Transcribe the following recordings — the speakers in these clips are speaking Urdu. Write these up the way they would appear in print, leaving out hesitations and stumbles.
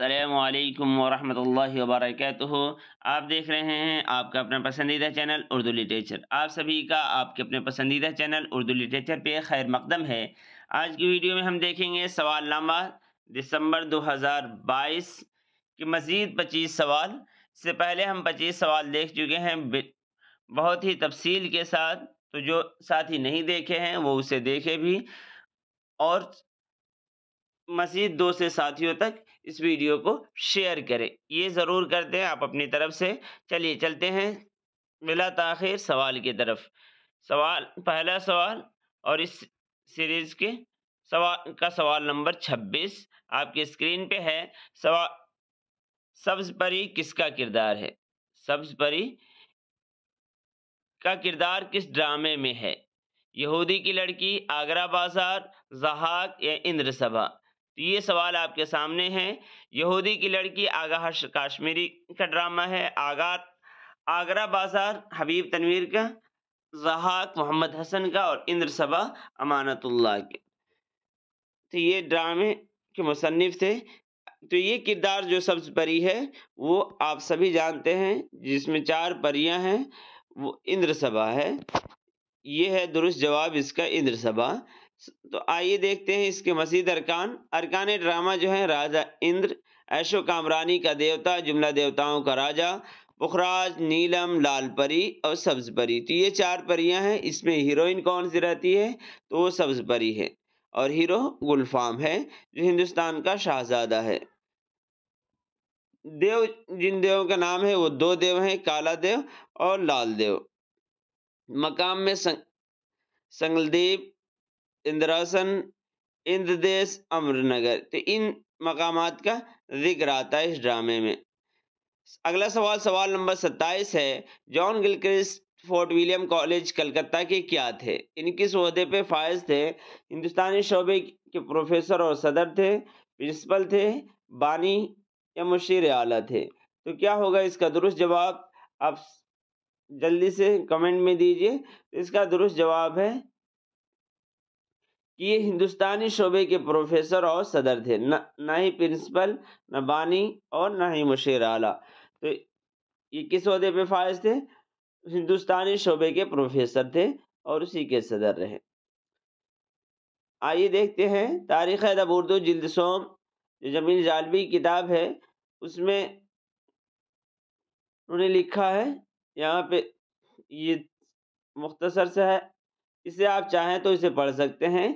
السلام علیکم ورحمۃ اللہ وبرکاتہ۔ آپ دیکھ رہے ہیں آپ کا اپنا پسندیدہ چینل اردو لٹریچر۔ آپ سبھی کا آپ کے اپنے پسندیدہ چینل اردو لٹریچر پہ خیر مقدم ہے۔ آج کی ویڈیو میں ہم دیکھیں گے سوال نامہ دسمبر 2022 کے مزید 25 سوال۔ اس سے پہلے ہم 25 سوال دیکھ چکے ہیں بہت ہی تفصیل کے ساتھ، تو جو ساتھی نہیں دیکھے ہیں وہ اسے دیکھے بھی، اور مزید 2 سے ساتھیوں تک اس ویڈیو کو شیئر کریں، یہ ضرور کر دیں آپ اپنی طرف سے۔ چلیے چلتے ہیں بلا تاخیر سوال کی طرف۔ پہلا سوال، اور اس سیریز کے سوال نمبر 26 آپ کی اسکرین پہ ہے۔ سبز پری کس کا کردار ہے؟ سبز پری کا کردار کس ڈرامے میں ہے؟ یہودی کی لڑکی، آگرہ بازار، ضحاک یا اندر سبھا؟ تو یہ سوال آپ کے سامنے ہے۔ یہودی کی لڑکی آگاہ کاشمیری کا ڈرامہ ہے، آگرہ بازار حبیب تنویر کا، ضحاک محمد حسن کا، اور اندر سبھا امانت اللہ کے۔ تو یہ ڈرامے کے مصنف تھے۔ تو یہ کردار جو سبز پری ہے وہ آپ سبھی جانتے ہیں، جس میں 4 پریاں ہیں، وہ اندر سبھا ہے۔ یہ ہے درست جواب اس کا، اندر سبھا۔ تو آئیے دیکھتے ہیں اس کے مزید ارکان ڈرامہ جو ہیں: راجہ اندر، عیش و کامرانی کا دیوتا، جملہ دیوتاؤں کا راجہ، پخراج، نیلم، لال پری اور سبز پری۔ تو یہ 4 پریاں ہیں۔ اس میں ہیروئن کون سی رہتی ہے؟ تو وہ سبز پری ہے، اور ہیرو گلفام ہے جو ہندوستان کا شہزادہ ہے۔ دیو، جن دیووں کا نام ہے وہ 2 دیو ہیں، کالا دیو اور لال دیو۔ مقام میں سنگلدیپ، اندراسن، اندردیش، امر نگر۔ تو ان مقامات کا ذکر آتا ہے اس ڈرامے میں۔ اگلا سوال نمبر 27 ہے۔ John Gilchrist Fort William College Calcutta کے کیا تھے؟ ان کس عہدے پہ فائز تھے؟ ہندوستانی شعبے کے پروفیسر اور صدر تھے، پرنسپل تھے، بانی یا مشیر اعلیٰ تھے؟ تو کیا ہوگا اس کا درست جواب؟ آپ جلدی سے کمنٹ میں دیجئے۔ اس کا درست جواب ہے کہ یہ ہندوستانی شعبے کے پروفیسر اور صدر تھے، نہ ہی پرنسپل، نہ بانی اور نہ ہی مشیر اعلیٰ۔ تو یہ کس عہدے پہ فائز تھے؟ ہندوستانی شعبے کے پروفیسر تھے اور اسی کے صدر رہے۔ آئیے دیکھتے ہیں تاریخ ادب اردو جلد سوم، جو جمیل جالبی کی کتاب ہے، اس میں انہوں نے لکھا ہے، یہاں پہ یہ مختصر سے ہے، اسے آپ چاہیں تو اسے پڑھ سکتے ہیں۔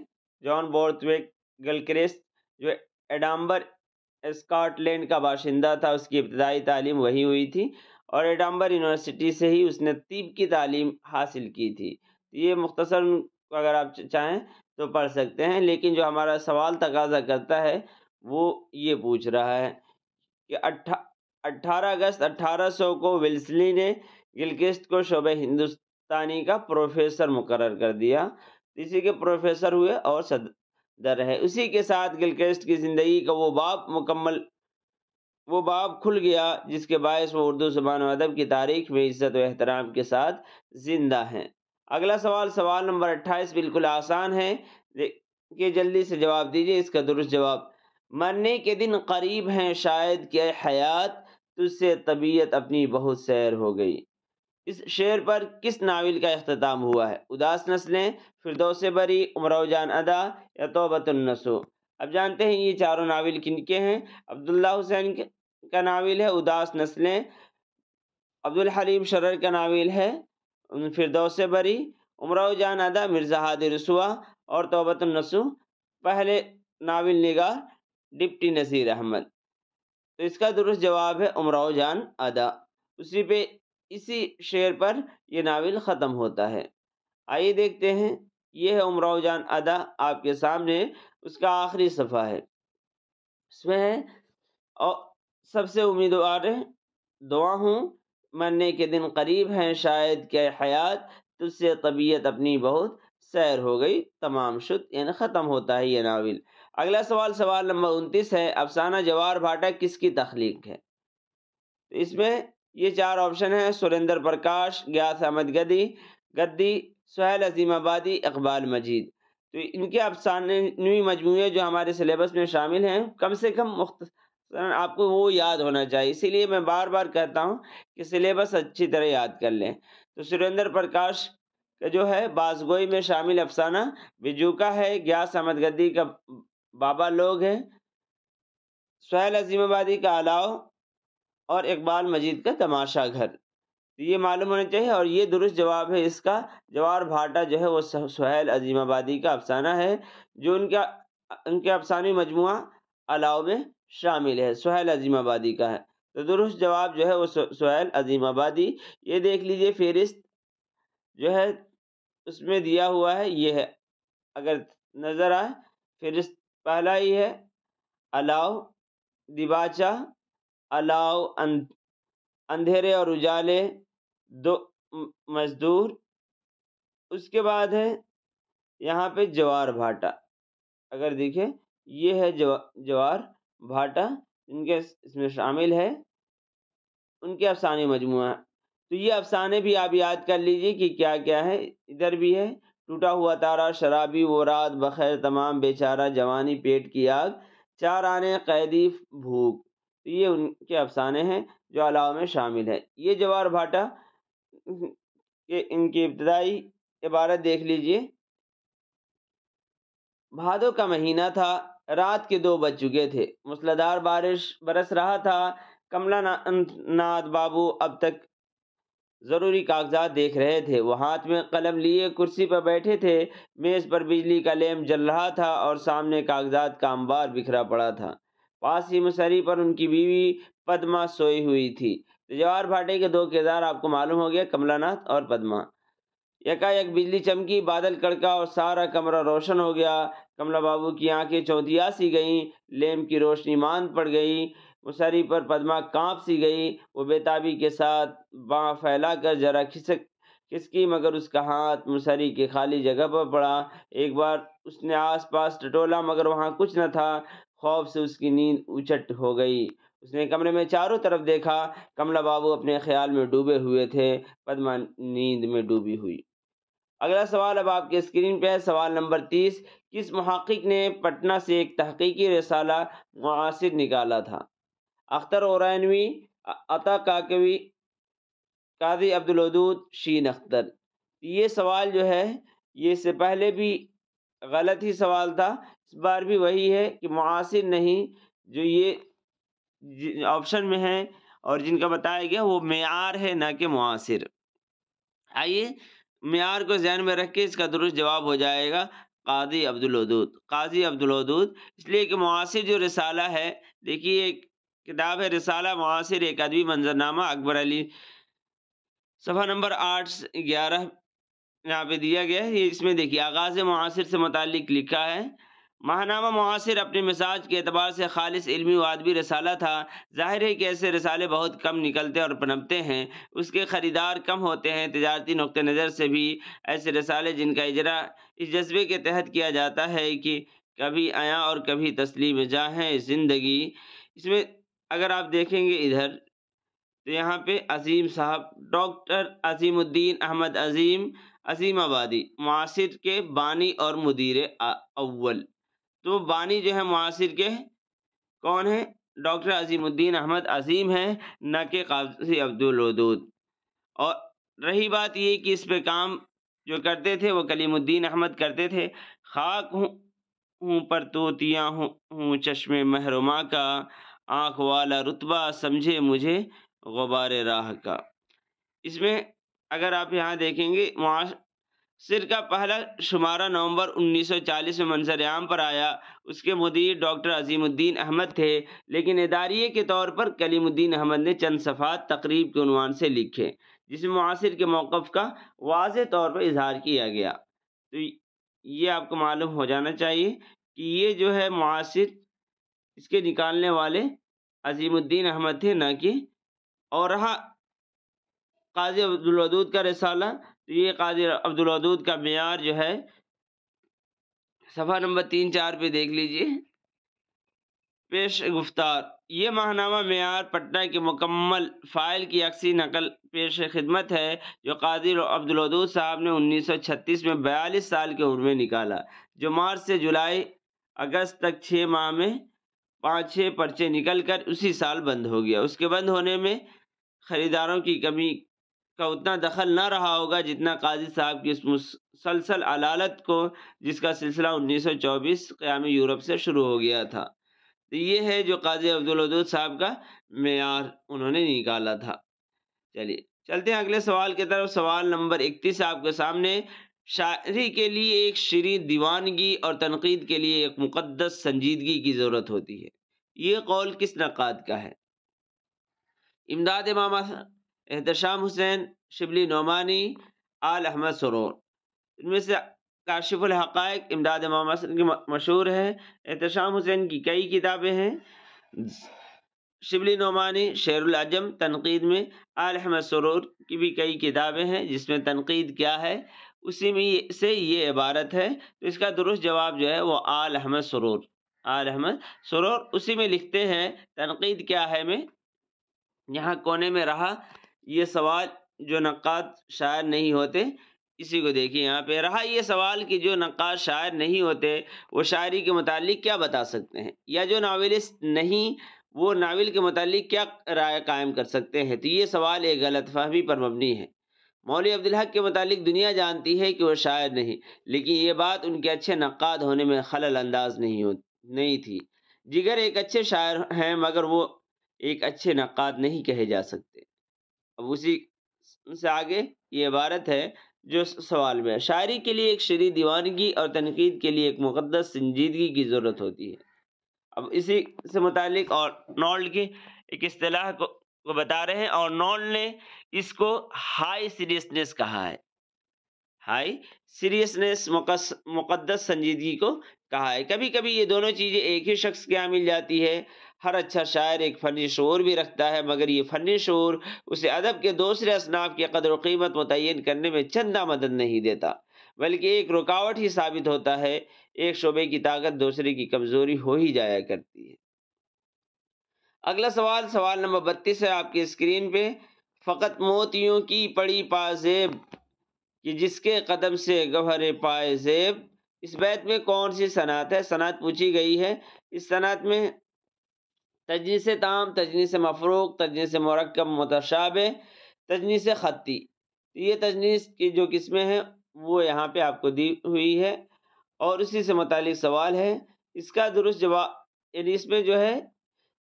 جان بورتھویک گلکرسٹ جو ایڈمبر اسکاٹ لینڈ کا باشندہ تھا، اس کی ابتدائی تعلیم وہی ہوئی تھی، اور ایڈمبر یونیورسٹی سے ہی اس نے طب کی تعلیم حاصل کی تھی۔ یہ مختصر اگر آپ چاہیں تو پڑھ سکتے ہیں، لیکن جو ہمارا سوال تقاضا کرتا ہے وہ یہ پوچھ رہا ہے کہ 18 اگست 1800 کو ویلسلی نے گلکرسٹ کو شعبہ ہندوستانی کا پروفیسر مقرر کر دیا، اسی کے پروفیسر ہوئے اور صدر رہے۔ اسی کے ساتھ گلکرسٹ کی زندگی کا وہ باب کھل گیا جس کے باعث وہ اردو زبان و ادب کی تاریخ میں عزت و احترام کے ساتھ زندہ ہیں۔ اگلا سوال نمبر 28 بالکل آسان ہے، کہ جلدی سے جواب دیجئے اس کا درست جواب۔ مرنے کے دن قریب ہیں شاید کہ اے حیات، تجھ سے طبیعت اپنی بہت سیر ہو گئی۔ اس شعر پر کس ناول کا اختتام ہوا ہے؟ اداس نسلیں، فردوس بری، امراؤ جان ادا یا توبۃ النصوح؟ اب جانتے ہیں یہ چاروں ناول کن کے ہیں۔ عبداللہ حسین کا ناول ہے اداس نسلیں، عبدالحلیم شرر کا ناول ہے فردوس بری، امراؤ جان ادا مرزا ہادی رسوا، اور توبۃ النصوح پہلے ناول نگار ڈپٹی نذیر احمد۔ تو اس کا درست جواب ہے امراؤ جان ادا۔ اسی شعر پر یہ ناول ختم ہوتا ہے۔ آئیے دیکھتے ہیں، یہ ہے امراؤ جان ادا آپ کے سامنے، اس کا آخری صفحہ ہے۔ اس میں ہے، اور سب سے امیدوار دعا ہوں، مرنے کے دن قریب ہیں شاید کہ حیات، تجھ سے طبیعت اپنی بہت سیر ہو گئی، تمام شد، یعنی ختم ہوتا ہے یہ ناول۔ اگلا سوال نمبر 29 ہے۔ افسانہ جوار بھاٹا کس کی تخلیق ہے؟ اس میں یہ 4 آپشن ہیں: سریندر پرکاش، گیاس احمد گدی، سہیل عظیم آبادی، اقبال مجید۔ تو ان کے افسانوی مجموعے جو ہمارے سلیبس میں شامل ہیں، کم سے کم آپ کو وہ یاد ہونا چاہیے، اسی لیے میں بار بار کہتا ہوں کہ سلیبس اچھی طرح یاد کر لیں۔ تو سریندر پرکاش کا جو ہے بازگوئی میں شامل افسانہ بجو کا ہے، گیاس احمد گدی کا بابا لوگ ہے، سہیل عظیم آبادی کا الاؤ اور اقبال مجید کا تماشا گھر۔ یہ معلوم ہونا چاہیے، اور یہ درست جواب ہے اس کا۔ جوار بھاٹا جو ہے وہ سہیل عظیم آبادی کا افسانہ ہے، جو ان کے افسانوی مجموعہ الاؤ میں شامل ہے، سہیل عظیم آبادی کا ہے۔ تو درست جواب جو ہے وہ سہیل عظیم آبادی۔ یہ دیکھ لیجئے فہرست جو ہے اس میں دیا ہوا ہے، یہ ہے، اگر نظر آئے فہرست پہلا ہی ہے، الاؤ، دیباچہ، الاؤ، اندھیرے اور اجالے، دو مزدور، اس کے بعد ہے یہاں پہ جوار بھاٹا۔ اگر دیکھیں یہ ہے جوار بھاٹا، ان کے اس میں شامل ہے، ان کے افسانے مجموعہ۔ تو یہ افسانے بھی آپ یاد کر لیجئے کہ کیا کیا ہے۔ ادھر بھی ہے، ٹوٹا ہوا تارا، شرابی، وہ رات، بخیر تمام، بیچارہ، جوانی، پیٹ کی آگ، چار آنے، قیدی، بھوک۔ یہ ان کے افسانے ہیں جو الاؤ میں شامل ہے۔ یہ جوار بھاٹا کہ ان کی ابتدائی عبارت دیکھ لیجئے۔ بھادو کا مہینہ تھا، رات کے 2 بج چکے تھے، موسلادھار بارش برس رہا تھا۔ کملا ناتھ بابو اب تک ضروری کاغذات دیکھ رہے تھے، وہ ہاتھ میں قلم لیے کرسی پر بیٹھے تھے، میز پر بجلی کا لیمپ جل رہا تھا اور سامنے کاغذات کا انبار بکھرا پڑا تھا۔ پاس ہی مسری پر ان کی بیوی پدما سوئی ہوئی تھی۔ جوار بھاٹے کے 2 کردار آپ کو معلوم ہو گیا، کملا ناتھ اور پدما۔ یکایک بجلی چمکی، بادل کڑکا اور سارا کمرہ روشن ہو گیا۔ کملا بابو کی آنکھیں چونتیا سی گئیں، لیمپ کی روشنی ماند پڑ گئی، مسری پر پدما کانپ سی گئی۔ وہ بے تابی کے ساتھ باں پھیلا کر ذرا کھسکی، مگر اس کا ہاتھ مسری کی خالی جگہ پر پڑا۔ ایک بار اس نے آس پاس ٹٹولا، مگر وہاں کچھ نہ تھا۔ خوف سے اس کی نیند اچٹ ہو گئی۔ اس نے کمرے میں چاروں طرف دیکھا، کملا بابو اپنے خیال میں ڈوبے ہوئے تھے، پدما نیند میں ڈوبی ہوئی۔ اگلا سوال اب آپ کے اسکرین پہ ہے، سوال نمبر 30۔ کس محقق نے پٹنہ سے ایک تحقیقی رسالہ معاصر نکالا تھا؟ اختر اورینوی، عطا کاکوی، قاضی عبدالودود، شین اختر۔ یہ سوال جو ہے یہ اس سے پہلے بھی غلط ہی سوال تھا، اس بار بھی وہی ہے کہ معاصر نہیں، جو یہ آپشن میں ہے اور جن کا بتایا گیا وہ معیار ہے، نہ کہ معاصر۔ آئیے معیار کو ذہن میں رکھ کے اس کا درست جواب ہو جائے گا قاضی عبدالودود۔ قاضی عبدالودود اس لیے کہ معاصر جو رسالہ ہے، دیکھیے ایک کتاب ہے رسالہ معاصر، ایک ادبی منظرنامہ، اکبر علی، صفحہ نمبر 8 سے 11 یہاں پہ دیا گیا ہے۔ اس میں دیکھیے آغاز معاصر سے متعلق لکھا ہے، ماہنامہ معاصر اپنے مزاج کے اعتبار سے خالص علمی و ادبی رسالہ تھا۔ ظاہر ہے کہ ایسے رسالے بہت کم نکلتے اور پنپتے ہیں، اس کے خریدار کم ہوتے ہیں۔ تجارتی نقطہ نظر سے بھی ایسے رسالے جن کا اجرا اس جذبے کے تحت کیا جاتا ہے کہ کبھی عیاں اور کبھی تسلیم جاں ہے زندگی، اس میں اگر آپ دیکھیں گے ادھر تو یہاں پہ عظیم صاحب ڈاکٹر عظیم الدین احمد عظیم آبادی، معاصر کے بانی اور مدیر اول۔ تو بانی جو ہے معاصر کے کون ہیں؟ ڈاکٹر عظیم الدین احمد عظیم ہیں، نہ کہ قاضی عبدالودود۔ اور رہی بات یہ کہ اس پہ کام جو کرتے تھے وہ کلیم الدین احمد کرتے تھے۔ خاک ہوں پر توتیاں ہوں چشم محرمہ کا، آنکھ والا رتبہ سمجھے مجھے غبار راہ کا۔ اس میں اگر آپ یہاں دیکھیں گے معاصر کا پہلا شمارہ نومبر 1940 میں منظر عام پر آیا، اس کے مدیر ڈاکٹر عظیم الدین احمد تھے، لیکن اداریے کے طور پر کلیم الدین احمد نے چند صفحات تقریب کے عنوان سے لکھے، جس میں معاصر کے موقف کا واضح طور پر اظہار کیا گیا۔ تو یہ آپ کو معلوم ہو جانا چاہیے کہ یہ جو ہے معاصر، اس کے نکالنے والے عظیم الدین احمد تھے، نہ کہ اور رہا قاضی عبدالودود کا رسالہ، تو یہ قاضی عبدالودود کا معیار جو ہے صفحہ نمبر 3-4 پہ دیکھ لیجئے، پیش گفتار۔ یہ ماہنامہ معیار پٹنہ کے مکمل فائل کی عکسی نقل پیش خدمت ہے، جو قاضی عبدالودود صاحب نے 1936 میں 42 سال کی عمر میں نکالا، جو مارچ سے جولائی اگست تک 6 ماہ میں 5-6 پرچے نکل کر اسی سال بند ہو گیا۔ اس کے بند ہونے میں خریداروں کی کمی کا اتنا دخل نہ رہا ہوگا جتنا قاضی صاحب کی اس مسلسل علالت کو، جس کا سلسلہ 1924 قیام یورپ سے شروع ہو گیا تھا۔ تو یہ ہے جو قاضی عبدالودود صاحب کا معیار انہوں نے نکالا تھا۔ چلیے چلتے ہیں اگلے سوال کی طرف۔ سوال نمبر 31 آپ کے سامنے، شاعری کے لیے ایک شریں دیوانگی اور تنقید کے لیے ایک مقدس سنجیدگی کی ضرورت ہوتی ہے، یہ قول کس نقاد کا ہے؟ امداد امام حسن، احتشام حسین، شبلی نعمانی، آل احمد سرور۔ ان میں سے کاشف الحقائق امداد امام حسن کی مشہور ہے، احتشام حسین کی کئی کتابیں ہیں، شبلی نعمانی شعر العجم تنقید میں، آل احمد سرور کی بھی کئی کتابیں ہیں جس میں تنقید کیا ہے اسی میں سے یہ عبارت ہے۔ تو اس کا درست جواب جو ہے وہ آل احمد سرور، آل احمد سرور اسی میں لکھتے ہیں تنقید کیا ہے میں۔ یہاں کونے میں رہا یہ سوال، جو نقاد شاعر نہیں ہوتے، اسی کو دیکھیے یہاں پہ رہا یہ سوال کہ جو نقاد شاعر نہیں ہوتے وہ شاعری کے متعلق کیا بتا سکتے ہیں، یا جو ناولسٹ نہیں وہ ناول کے متعلق کیا رائے قائم کر سکتے ہیں۔ تو یہ سوال ایک غلط فہمی پر مبنی ہے۔ مولوی عبدالحق کے متعلق دنیا جانتی ہے کہ وہ شاعر نہیں، لیکن یہ بات ان کے اچھے نقاد ہونے میں خلل انداز نہیں تھی۔ جگر ایک اچھے شاعر ہیں مگر وہ ایک اچھے نقاد نہیں کہے جا سکتے۔ اب اسی سے آگے یہ عبارت ہے جو سوال میں ہے، شاعری کے لیے ایک شریں دیوانگی اور تنقید کے لیے ایک مقدس سنجیدگی کی ضرورت ہوتی ہے۔ اب اسی سے متعلق اور نولڈ کی ایک اصطلاح کو بتا رہے ہیں، اور نولڈ نے اس کو ہائی سیریسنس کہا ہے، ہائی سیریسنس مقدس سنجیدگی کو کہا ہے۔ کبھی کبھی یہ دونوں چیزیں ایک ہی شخص کے یہاں مل جاتی ہے۔ ہر اچھا شاعر ایک فنی شعور بھی رکھتا ہے، مگر یہ فنی شعور اسے ادب کے دوسرے اصناف کی قدر و قیمت متعین کرنے میں چندہ مدد نہیں دیتا، بلکہ ایک رکاوٹ ہی ثابت ہوتا ہے۔ ایک شعبے کی طاقت دوسرے کی کمزوری ہو ہی جایا کرتی ہے۔ اگلا سوال، سوال نمبر 32 ہے آپ کی اسکرین پہ۔ فقط موتیوں کی پڑی پازیب کہ جس کے قدم سے گوہر پائے زیب، اس بیت میں کون سی صنعت ہے؟ صنعت پوچھی گئی ہے۔ اس صنعت میں تجنیس تام، تجنیس مفروق، تجنیس مرکب متشابہ، تجنیس خطی۔ یہ تجنیس کی جو قسمیں ہیں وہ یہاں پہ آپ کو دی ہوئی ہے اور اسی سے متعلق سوال ہے۔ اس کا درست جواب، یعنی اس میں جو ہے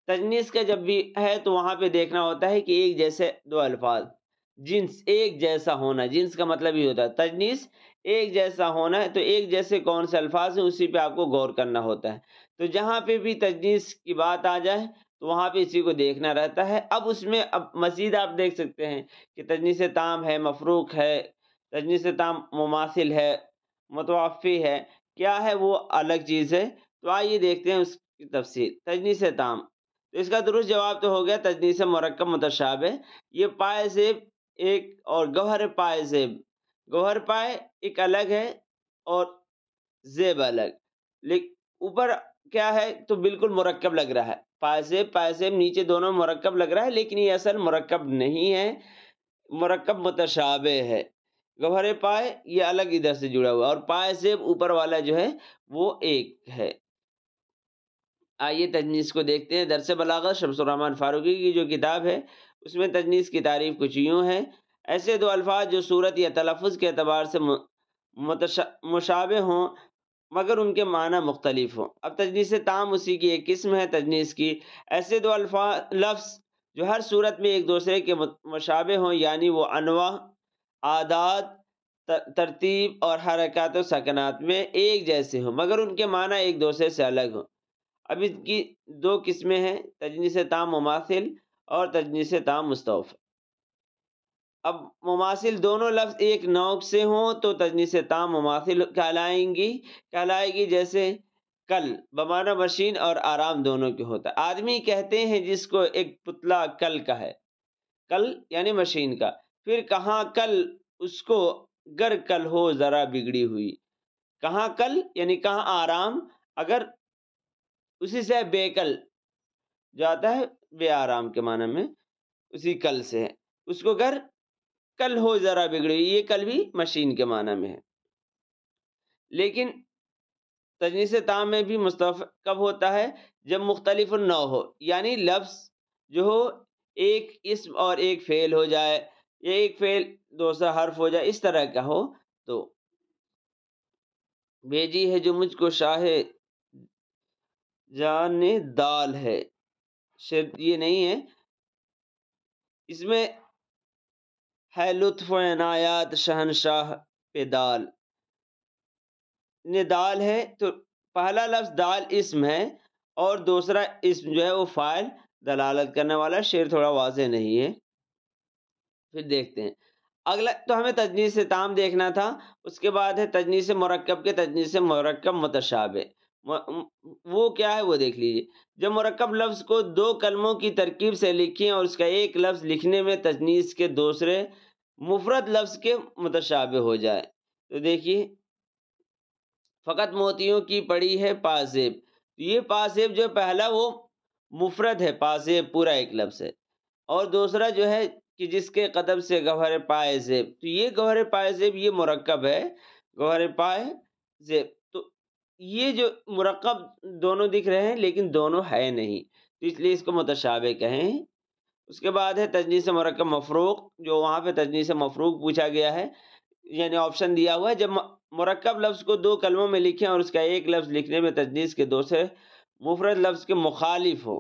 تجنیس کا جب بھی ہے تو وہاں پہ دیکھنا ہوتا ہے کہ ایک جیسے دو الفاظ، جنس ایک جیسا ہونا، جنس کا مطلب ہی ہوتا ہے تجنیس ایک جیسا ہونا ہے، تو ایک جیسے کون سے الفاظ ہیں اسی پہ آپ کو غور کرنا ہوتا ہے۔ تو جہاں پہ بھی تجنیس کی بات آ جائے تو وہاں پہ اسی کو دیکھنا رہتا ہے۔ اب اس میں اب مزید آپ دیکھ سکتے ہیں کہ تجنیس تام ہے، مفروق ہے، تجنیس تام مماثل ہے، متوافی ہے، کیا ہے وہ الگ چیز ہے۔ تو آئیے دیکھتے ہیں اس کی تفصیل۔ تجنیس تام، تو اس کا درست جواب تو ہو گیا تجنیس مرکب متشابہ۔ یہ پائے زیب ایک اور گوہر پائے زیب، گوہر پائے ایک الگ ہے اور زیب الگ، لیکن اوپر کیا ہے تو بالکل مرکب لگ رہا ہے، پائے زیب نیچے دونوں مرکب لگ رہا ہے، لیکن یہ اصل مرکب نہیں ہے، مرکب متشابہ ہے۔ گوہر پائے یہ الگ ادھر سے جڑا ہوا اور پائے زیب اوپر والا جو ہے وہ ایک ہے۔ آئیے تجنیس کو دیکھتے ہیں۔ درس بلاغت شمس الرحمن فاروقی کی جو کتاب ہے اس میں تجنیس کی تعریف کچھ یوں ہے: ایسے دو الفاظ جو صورت یا تلفظ کے اعتبار سے مشابہ ہوں مگر ان کے معنی مختلف ہوں۔ اب تجنیس تام اسی کی ایک قسم ہے تجنیس کی۔ ایسے دو لفظ جو ہر صورت میں ایک دوسرے کے مشابہ ہوں، یعنی وہ انواع، عادات، ترتیب اور حرکات و سکنات میں ایک جیسے ہوں مگر ان کے معنی ایک دوسرے سے الگ ہوں۔ اب اس کی دو قسمیں ہیں، تجنیس تام مماثل اور تجنیس تام مستوفی۔ اب مماثل دونوں لفظ ایک نوع سے ہوں تو تجنیس تام مماثل کہلائے گی، جیسے کل بمعنی مشین اور آرام دونوں کے ہوتا ہے۔ آدمی کہتے ہیں جس کو ایک پتلا کل کا ہے، کل یعنی مشین کا، پھر کہاں کل اس کو گر کل ہو ذرا بگڑی ہوئی۔ کہاں کل یعنی کہاں آرام، اگر اسی سے بے کل جو آتا ہے بے آرام کے معنی میں، اسی کل سے ہے، اس کو گر کل ہو ذرا بگڑی، یہ کل بھی مشین کے معنی میں ہے۔ لیکن تجنیس تام میں بھی مستعف کب ہوتا ہے؟ جب مختلف النوع ہو، یعنی لفظ جو ہو ایک اسم اور ایک فعل ہو جائے، یا ایک فعل دوسرا حرف ہو جائے، اس طرح کا ہو تو بھیجی ہے جو مجھ کو شاہ جان دال ہے، شرط یہ نہیں ہے، اس میں ہے لطف و عنایات شہنشاہ پہ دال، دال ہے تو پہلا لفظ دال اسم ہے اور دوسرا اسم جو ہے وہ فاعل دلالت کرنے والا، شعر تھوڑا واضح نہیں ہے۔ پھر دیکھتے ہیں اگلا، تو ہمیں تجنیس تام دیکھنا تھا، اس کے بعد ہے تجنیس مرکب کے تجنیس مرکب متشابہ، وہ کیا ہے وہ دیکھ لیجیے۔ جب مرکب لفظ کو دو کلموں کی ترکیب سے لکھیں اور اس کا ایک لفظ لکھنے میں تجنیس کے دوسرے مفرد لفظ کے متشابہ ہو جائے، تو دیکھیے فقط موتیوں کی پڑی ہے پازیب، یہ پازیب جو پہلا وہ مفرد ہے، پازیب پورا ایک لفظ ہے، اور دوسرا جو ہے کہ جس کے قدم سے گوہر پائے زیب، تو یہ گوہر پائے زیب یہ مرکب ہے، گوہر پائے زیب، تو یہ جو مرکب دونوں دکھ رہے ہیں لیکن دونوں ہے نہیں، تو اس لیے اس کو متشابہ کہیں۔ اس کے بعد ہے تجنیس مرکب مفروق، جو وہاں پہ تجنیس مفروق پوچھا گیا ہے، یعنی آپشن دیا ہوا ہے، جب مرکب لفظ کو دو کلموں میں لکھیں اور اس کا ایک لفظ لکھنے میں تجنیس کے دوسرے مفرد لفظ کے مخالف ہو۔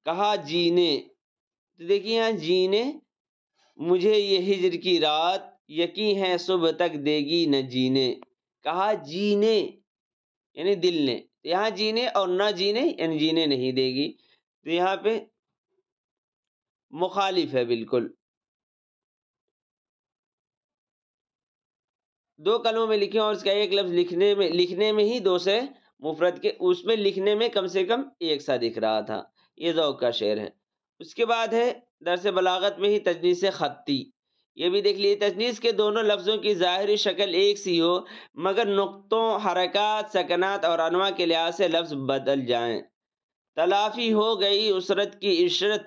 کہا جینے، تو دیکھیے یہاں جینے، مجھے یہ ہجر کی رات یقین ہے صبح تک دے گی نہ جینے، کہا جینے یعنی دل نے، یہاں جینے اور نہ جینے یعنی جینے نہیں دے گی، تو یہاں پہ مخالف ہے بالکل، دو کلموں میں لکھیں اور اس کا ایک لفظ لکھنے میں ہی دوسرے مفرد کے، اس میں لکھنے میں کم سے کم ایک سا دکھ رہا تھا، یہ ذوق کا شعر ہے۔ اس کے بعد ہے درس بلاغت میں ہی تجنیس خطی، یہ بھی دیکھ لیجیے، تجنیس کے دونوں لفظوں کی ظاہری شکل ایک سی ہو مگر نقطوں، حرکات، سکنات اور انواع کے لحاظ سے لفظ بدل جائیں، تلافی ہو گئی عسرت کی عشرت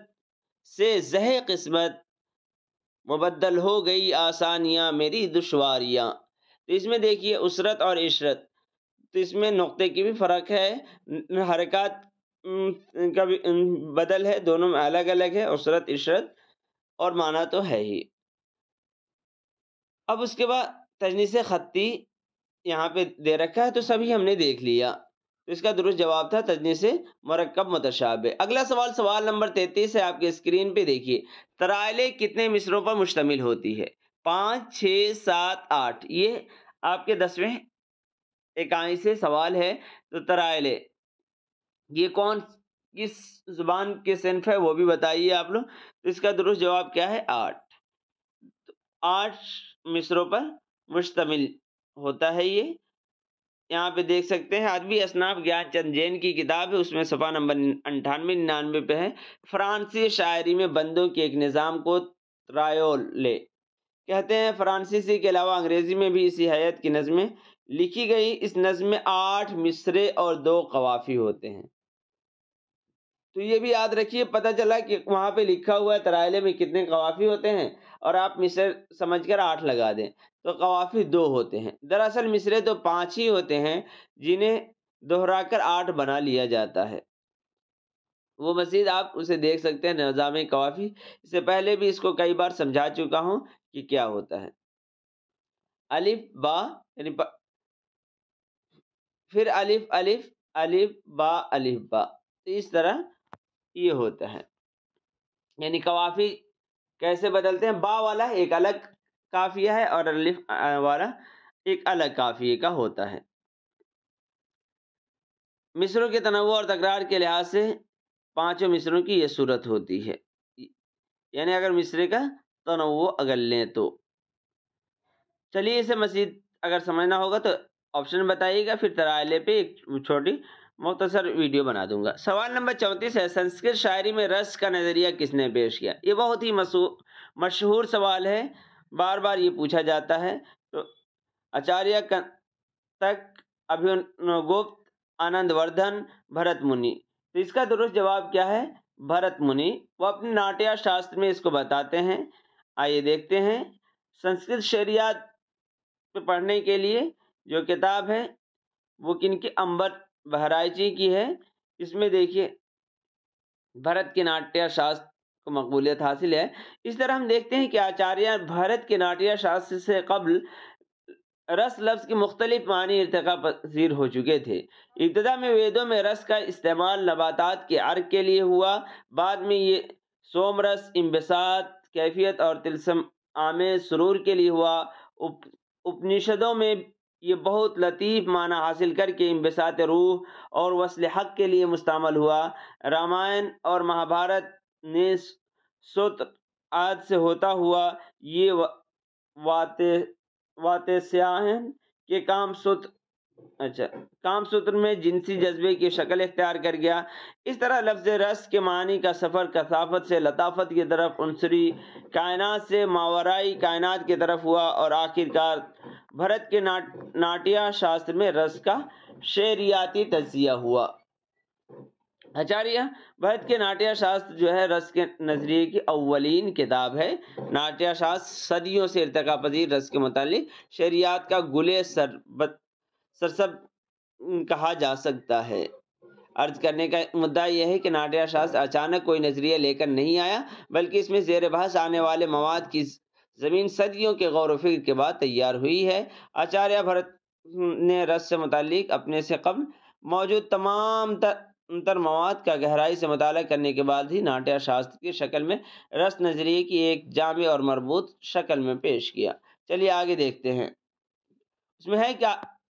سے زہ قسمت، مبدل ہو گئی آسانیاں میری دشواریاں، تو اس میں دیکھیے عسرت اور عشرت، تو اس میں نقطے کی بھی فرق ہے، حرکات کا بھی بدل ہے، دونوں میں الگ الگ ہے، عسرت عشرت، اور معنی تو ہے ہی۔ اب اس کے بعد تجنیس خطی یہاں پہ دے رکھا ہے تو سبھی ہم نے دیکھ لیا، تو اس کا درست جواب تھا تجنیس مرکب متشابہ۔ اگلا سوال، سوال نمبر 33 ہے آپ کے اسکرین پہ، دیکھیے ترائلے کتنے مصروں پر مشتمل ہوتی ہے؟ 5، 6، 7، 8، یہ آپ کے 10ویں اکائی سے سوال ہے۔ تو ترائلے یہ کون کس زبان کے صنف ہے وہ بھی بتائیے آپ لوگ، تو اس کا درست جواب کیا ہے؟ 8، 8 مصروں پر مشتمل ہوتا ہے یہ، یہاں پہ دیکھ سکتے ہیں، ادبی اصناف گیان چند جین کی کتاب ہے، اس میں صفحہ نمبر 98 99 پہ ہے، فرانسی شاعری میں بندوں کے ایک نظام کو ترائلے کہتے ہیں، فرانسیسی کے علاوہ انگریزی میں بھی اسی حیت کی نظمیں لکھی گئی، اس نظم میں 8 مصرے اور 2 قوافی ہوتے ہیں، تو یہ بھی یاد رکھیے، پتہ چلا کہ وہاں پہ لکھا ہوا ہے ترائلے میں کتنے قوافی ہوتے ہیں اور آپ مصرے سمجھ کر 8 لگا دیں، تو قوافی 2 ہوتے ہیں، دراصل مصرے تو 5 ہی ہوتے ہیں جنہیں دہرا کر 8 بنا لیا جاتا ہے، وہ مزید آپ اسے دیکھ سکتے ہیں نظام قوافی، اس سے پہلے بھی اس کو کئی بار سمجھا چکا ہوں کہ کیا ہوتا ہے۔ الف با یعنی پھر الف الف الف با الف با، تو اس طرح یہ ہوتا ہے، یعنی قوافی کیسے بدلتے ہیں، با والا ایک الگ قافیہ ہے اور الف والا ایک الگ قافیے کا ہوتا ہے۔ مصروں کے تنوع اور تکرار کے لحاظ سے 5 مصروں کی یہ صورت ہوتی ہے، یعنی اگر مصرے کا تنوع اگر لیں تو چلیے اسے مزید اگر سمجھنا ہوگا تو آپشن بتائیے گا، پھر ترائلے پہ ایک چھوٹی مختصر ویڈیو بنا دوں گا۔ سوال نمبر 34 ہے، سنسکرت شاعری میں رس کا نظریہ کس نے پیش کیا؟ یہ بہت ہی مشہور سوال ہے، بار بار یہ پوچھا جاتا ہے، تو آچاریہ تک ابھینوگپت، آنند وردھن، بھرت منی، تو اس کا درست جواب کیا ہے؟ بھرت منی، وہ اپنے ناٹیہ شاستر میں اس کو بتاتے ہیں۔ آئیے دیکھتے ہیں، سنسکرت شعریات پہ پڑھنے کے لیے جو کتاب ہے وہ کن کی؟ امبر بہرائچی کی ہے۔ اس میں دیکھیے بھرت کے ناٹیہ شاستر کو مقبولیت حاصل ہے۔ اس طرح ہم دیکھتے ہیں کہ آچاریہ بھرت کے ناٹیہ شاستر سے قبل رس لفظ کے مختلف معنی ارتقا پذیر ہو چکے تھے۔ ابتدا میں ویدوں میں رس کا استعمال نباتات کے عرق کے لیے ہوا، بعد میں یہ سوم رس انبساط، کیفیت اور طلسم آمیز سرور کے لیے ہوا۔ اپنشدوں میں یہ بہت لطیف معنی حاصل کر کے انبساط روح اور وصل حق کے لیے مستعمل ہوا۔ رامائن اور مہابھارت نے سوت آد سے ہوتا ہوا یہ واتسیان کے کام سوتر میں جنسی جذبے کی شکل اختیار کر گیا۔ اس طرح لفظ رس کے معنی کا سفر کثافت سے لطافت کی طرف، عنصری کائنات سے ماورائی کائنات کی طرف ہوا، اور آخرکار بھرت کے ناٹیہ شاستر میں رس کا شعریاتی تجزیہ ہوا۔ آچاریہ بھرت کے ناٹیہ شاستر جو ہے رس کے نظریے کی اولین کتاب ہے۔ ناٹیہ شاستر صدیوں سے ارتقا پذیر رس کے متعلق شعریات کا گلے سرسب کہا جا سکتا ہے۔ عرض کرنے کا مدعا یہ ہے کہ ناٹیہ شاستر اچانک کوئی نظریہ لے کر نہیں آیا، بلکہ اس میں زیر بحث آنے والے مواد کی زمین صدیوں کے غور و فکر کے بعد تیار ہوئی ہے۔ آچاریہ بھرت نے رس سے متعلق اپنے سے قبل موجود تمام تر مواد کا گہرائی سے مطالعہ کرنے کے بعد ہی ناٹیہ شاستر کی شکل میں رس نظریے کی ایک جامع اور مربوط شکل میں پیش کیا۔ چلیے آگے دیکھتے ہیں۔ اس میں ہے کہ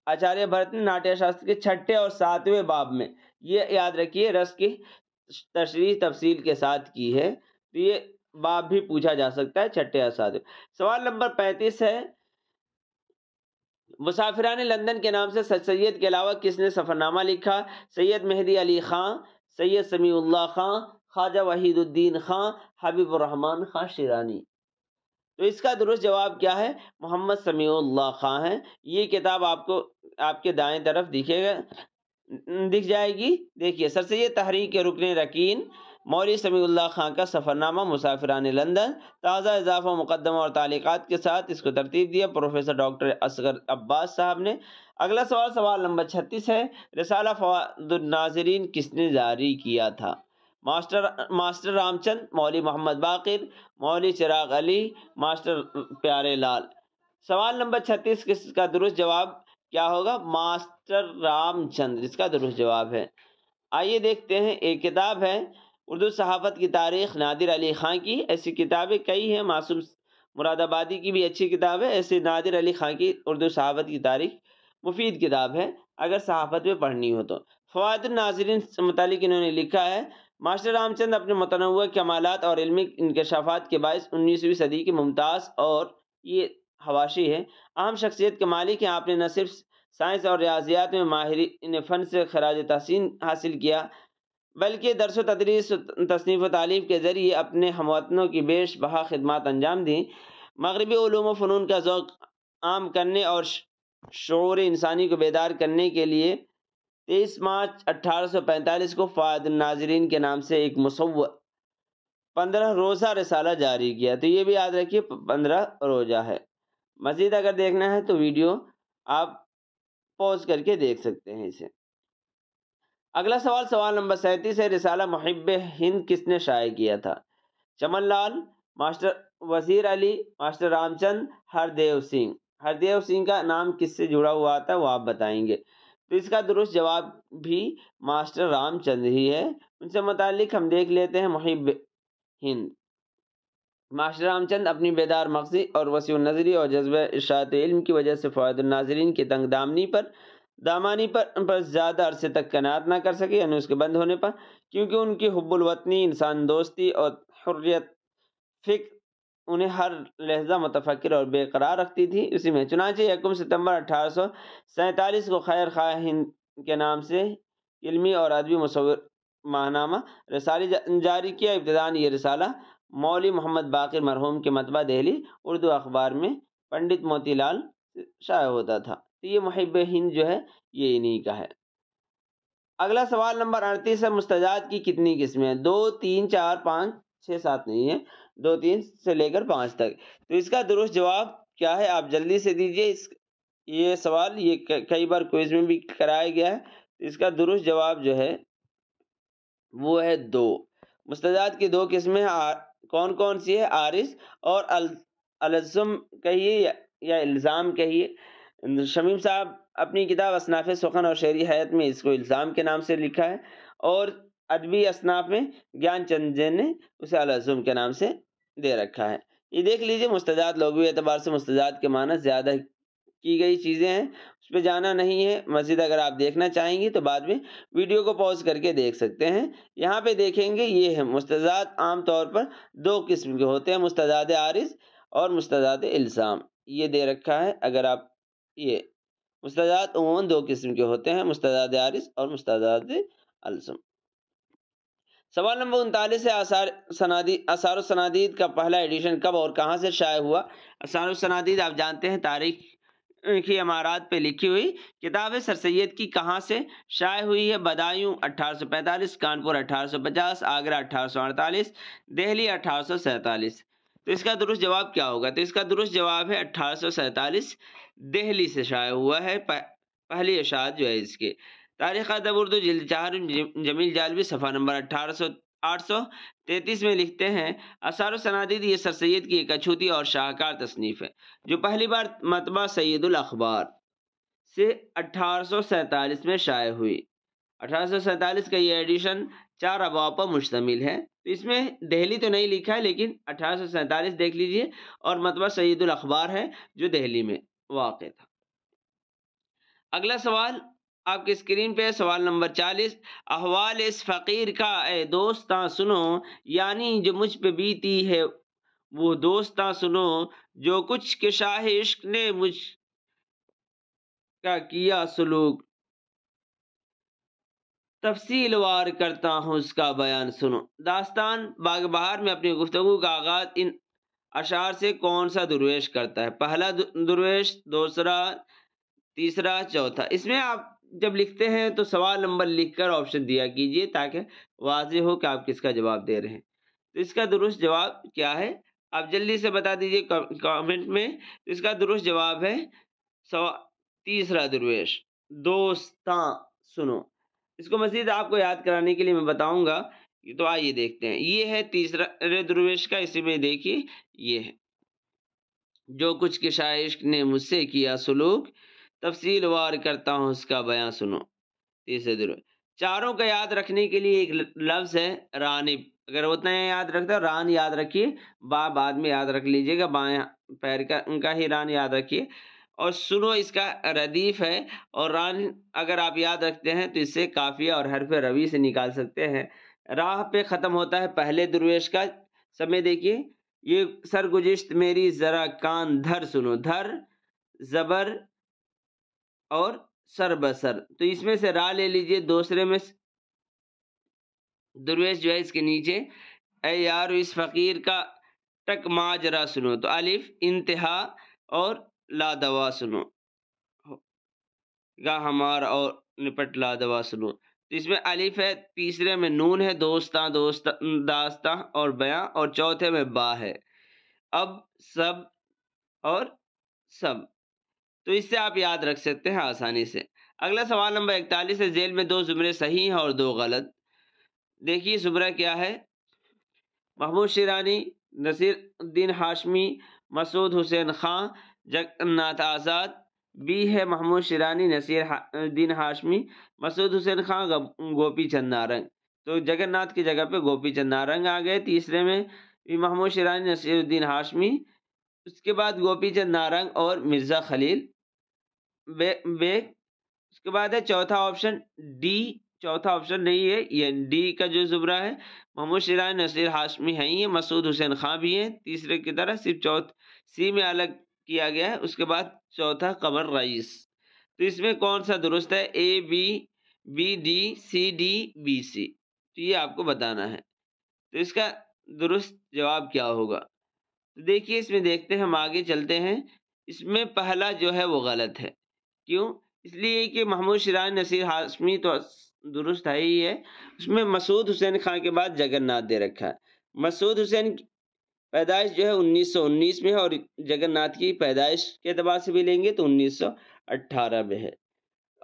آچاریہ بھرت نے ناٹیہ شاستر کے 6 اور 7ویں باب میں، یہ یاد رکھیے رس کی تشریح تفصیل کے ساتھ کی ہے، تو یہ باب بھی پوچھا جا سکتا ہے 6 اور 7۔ سوال نمبر 35 ہے، مسافران لندن کے نام سے سید کے علاوہ کس نے سفرنامہ لکھا؟ سید مہدی علی خان، سید سمیع اللہ خان، خواجہ وحید الدین خان، حبیب الرحمن خان شیرانی۔ تو اس کا درست جواب کیا ہے؟ محمد سمیع اللہ خان ہے۔ یہ کتاب آپ کو آپ کے دائیں طرف دکھ جائے گی۔ دیکھیے، سر سید تحریک کے رکن رکین مولوی سمیع اللہ خان کا سفرنامہ مسافران لندن، تازہ اضافہ مقدمہ اور تعلیقات کے ساتھ اس کو ترتیب دیا پروفیسر ڈاکٹر اصغر عباس صاحب نے۔ اگلا سوال نمبر 36 ہے، رسالہ فوائد الناظرین کس نے جاری کیا تھا؟ ماسٹر رام چند، مولوی محمد باقر، مولوی چراغ علی، ماسٹر پیارے لال۔ سوال نمبر 36 کس کا درست جواب کیا ہوگا؟ ماسٹر رام چند اس کا درست جواب ہے۔ آئیے دیکھتے ہیں، ایک کتاب ہے اردو صحافت کی تاریخ نادر علی خان کی۔ ایسی کتابیں کئی ہیں، معصوم مراد آبادی کی بھی اچھی کتاب ہے۔ ایسے نادر علی خان کی اردو صحافت کی تاریخ مفید کتاب ہے اگر صحافت میں پڑھنی ہو تو۔ فوائد الناظرین سے متعلق انہوں نے لکھا ہے، ماسٹر رام چند اپنے متنوع کمالات اور علمی انکشافات کے باعث 19ویں صدی کے ممتاز، اور یہ حواشی ہے، اہم شخصیت کے مالک ہیں۔ آپ نے نہ صرف سائنس اور ریاضیات میں ماہرین فن سے خراج تحسین حاصل کیا، بلکہ درس و تدریس، تصنیف و تالیف کے ذریعے اپنے ہم وطنوں کی بیش بہا خدمات انجام دیں۔ مغربی علوم و فنون کا ذوق عام کرنے اور شعور انسانی کو بیدار کرنے کے لیے 23 مارچ 1845 کو فوائد الناظرین کے نام سے ایک مصور 15 روزہ رسالہ جاری کیا۔ تو یہ بھی یاد رکھیے 15 روزہ ہے۔ مزید اگر دیکھنا ہے تو ویڈیو آپ پوز کر کے دیکھ سکتے ہیں اسے۔ اگلا سوال نمبر 37 ہے، رسالہ محب ہند کس نے شائع کیا تھا؟ چمن لال، ماسٹر وزیر علی، ماسٹر رام چند، ہردیو سنگھ۔ ہردیو سنگھ کا نام کس سے جڑا ہوا تھا وہ آپ بتائیں گے۔ تو اس کا درست جواب بھی ماسٹر رام چند ہی ہے۔ ان سے متعلق ہم دیکھ لیتے ہیں محب ہند۔ ماسٹر رام چند اپنی بیدار مغزی اور وسیع النظری اور جذبہ اشاعت علم کی وجہ سے فوائد الناظرین کی تنگ دامانی پر زیادہ عرصے تک قناعت نہ کر سکے، یعنی اس کے بند ہونے پر، کیونکہ ان کی حب الوطنی، انسان دوستی اور حریت فکر انہیں ہر لحظہ متفکر اور بے قرار رکھتی تھی۔ اسی میں چنانچہ 1 ستمبر 1847 کو خیر خواہ ہند کے نام سے علمی اور ادبی مصور ماہنامہ رسالی جاری کیا۔ ابتداً یہ رسالہ مولوی محمد باقر مرحوم کے مطبع دہلی اردو اخبار میں پنڈت موتی لال شائع ہوتا تھا۔ تو یہ محب ہند جو ہے یہ انہی کا ہے۔ اگلا سوال نمبر 38 ہے، مستجات کی کتنی قسمیں ہیں؟ 2، 3، 4، 5، 6، 7 نہیں ہے، 2، 3 سے لے کر 5 تک۔ تو اس کا درست جواب کیا ہے؟ آپ جلدی سے دیجئے، یہ سوال یہ کئی بار کوئز میں بھی کرایا گیا ہے. اس کا درست جواب جو ہے وہ ہے 2. مستعدات کی 2 قسمیں کون کون سی ہے؟ عارض اور الزم کہیے یا الزام کہیے. شمیم صاحب اپنی کتاب اصناف سخن اور شعری حیات میں اس کو الزام کے نام سے لکھا ہے، اور ادبی اصناف میں گیان چند جین نے اسے الزم کے نام سے دے رکھا ہے. یہ دیکھ لیجئے مستعدات لغوی اعتبار سے مستعدات کے معنی زیادہ کی گئی چیزیں ہیں، اس پہ جانا نہیں ہے. مزید اگر آپ دیکھنا چاہیں گے تو بعد میں ویڈیو کو پوز کر کے دیکھ سکتے ہیں. یہاں پہ دیکھیں گے یہ ہے مستعدات عام طور پر 2 قسم کے ہوتے ہیں، مستعدات عارض اور مستعدات الزام. یہ دے رکھا ہے. اگر آپ یہ مستعدات عموماً 2 قسم کے ہوتے ہیں، مستعدات عارض اور مستعدات الزام. سوال نمبر 39 ہے آثار و سنادید کا پہلا ایڈیشن کب اور کہاں سے شائع ہوا؟ آثار و سنادید آپ جانتے ہیں تاریخ کی عمارات پہ لکھی ہوئی کتاب سر سید کی کہاں سے شائع ہوئی ہے؟ بدایوں 1845، کانپور 1850، آگرہ 1848، دہلی 1847. تو اس کا درست جواب کیا ہوگا؟ تو اس کا درست جواب ہے 1847. دہلی سے شائع ہوا ہے پہلی اشاعت جو ہے اس کے. تاریخ ادب اردو جلد 4 جمیل جالبی صفحہ نمبر 833 میں لکھتے ہیں آثار و سنادید یہ سر سید کی ایک اچھوتی اور شاہکار تصنیف ہے جو پہلی بار مطبع سید الاخبار سے 1847 میں شائع ہوئی. 1847 کا یہ ایڈیشن 4 ابواب پر مشتمل ہے. تو اس میں دہلی تو نہیں لکھا ہے لیکن 1847 دیکھ لیجئے، اور مطبع سید الاخبار ہے جو دہلی میں واقع تھا. اگلا سوال آپ کے اسکرین پہ سوال نمبر 40. احوال اس فقیر کا اے دوستاں سنو، یعنی جو مجھ پہ بیتی ہے وہ دوستاں سنو، جو کچھ کہ شاہ عشق نے مجھ کا کیا سلوک، تفصیل وار کرتا ہوں اس کا بیان سنو. داستان باغ بہار میں اپنی گفتگو کا آغاز ان اشعار سے کون سا درویش کرتا ہے؟ پہلا درویش، دوسرا، تیسرا، چوتھا. اس میں آپ جب لکھتے ہیں تو سوال نمبر لکھ کر آپشن دیا کیجئے تاکہ واضح ہو کہ آپ کس کا جواب دے رہے ہیں. تو اس کا درست جواب کیا ہے آپ جلدی سے بتا دیجئے کامنٹ میں. اس کا درست جواب ہے تیسرا درویش، دوستاں سنو. اس کو مزید آپ کو یاد کرانے کے لیے میں بتاؤں گا، تو آئیے دیکھتے ہیں. یہ ہے تیسرا درویش کا. اسی میں دیکھیے یہ ہے جو کچھ کہ شاہ عشق نے مجھ سے کیا سلوک، تفصیل وار کرتا ہوں اس کا بیان سنو. تیسرے درویش. چاروں کا یاد رکھنے کے لیے ایک لفظ ہے رانب. اگر اتنا یاد رکھتا ہے ران یاد رکھیے، با بعد میں یاد رکھ لیجئے گا، بائیں پیر کا ان کا ہی ران یاد رکھیے. اور سنو اس کا ردیف ہے، اور ران اگر آپ یاد رکھتے ہیں تو اس سے قافیہ اور حرف روی سے نکال سکتے ہیں. راہ پہ ختم ہوتا ہے پہلے درویش کا. سمے دیکھیے، یہ سرگزشت میری ذرا کان دھر سنو، دھر زبر اور سر بسر. تو اس میں سے را لے لیجئے. دوسرے میں درویش جو ہے اس کے نیچے اے یار اس فقیر کا ٹک ماجرا سنو. تو الف انتہا اور لا دوا سنو، گا ہمارا اور نپٹ لا دوا سنو. تو اس میں الف ہے، تیسرے میں نون ہے، دوستاں داستاں اور بیاں، اور چوتھے میں با ہے، اب سب اور سب. تو اس سے آپ یاد رکھ سکتے ہیں آسانی سے. اگلا سوال نمبر 41 ہے. ذیل میں 2 زمرے صحیح ہیں اور 2 غلط. دیکھیے زمرہ کیا ہے؟ محمود شیرانی، نصیر الدین ہاشمی، مسعود حسین خان، جگن ناتھ آزاد. بی ہے محمود شیرانی، نصیر الدین ہاشمی، مسعود حسین خان، گوپی چند نارنگ. تو جگن ناتھ کی جگہ پہ گوپی چند نارنگ آ گئے. تیسرے میں محمود شیرانی، نصیر الدین ہاشمی، اس کے بعد گوپی چند نارنگ اور مرزا خلیل بیگ. اس کے بعد ہے چوتھا آپشن ڈی. چوتھا آپشن نہیں ہے، یہ ڈی کا جو زمرہ ہے محمود شیرانی، نصیر ہاشمی ہیں ہی، مسعود حسین خان بھی ہیں تیسرے کی طرح، صرف سی میں الگ کیا گیا ہے. اس کے بعد چوتھا قمر رئیس. تو اس میں کون سا درست ہے؟ A B, B D, C D, B C. تو یہ آپ کو بتانا ہے. تو اس کا درست جواب کیا ہوگا؟ تو دیکھیے اس میں دیکھتے ہیں، ہم آگے چلتے ہیں. اس میں پہلا جو ہے وہ غلط ہے. کیوں؟ اس لیے کہ محمود شیرانی، نصیر ہاشمی تو درست ہے ہی ہے. اس میں مسعود حسین خان کے بعد جگن ناتھ دے رکھا ہے. مسعود حسین کی پیدائش جو ہے 1919 میں ہے، اور جگن ناتھ کی پیدائش کے اعتبار سے بھی لیں گے تو 18 میں ہے،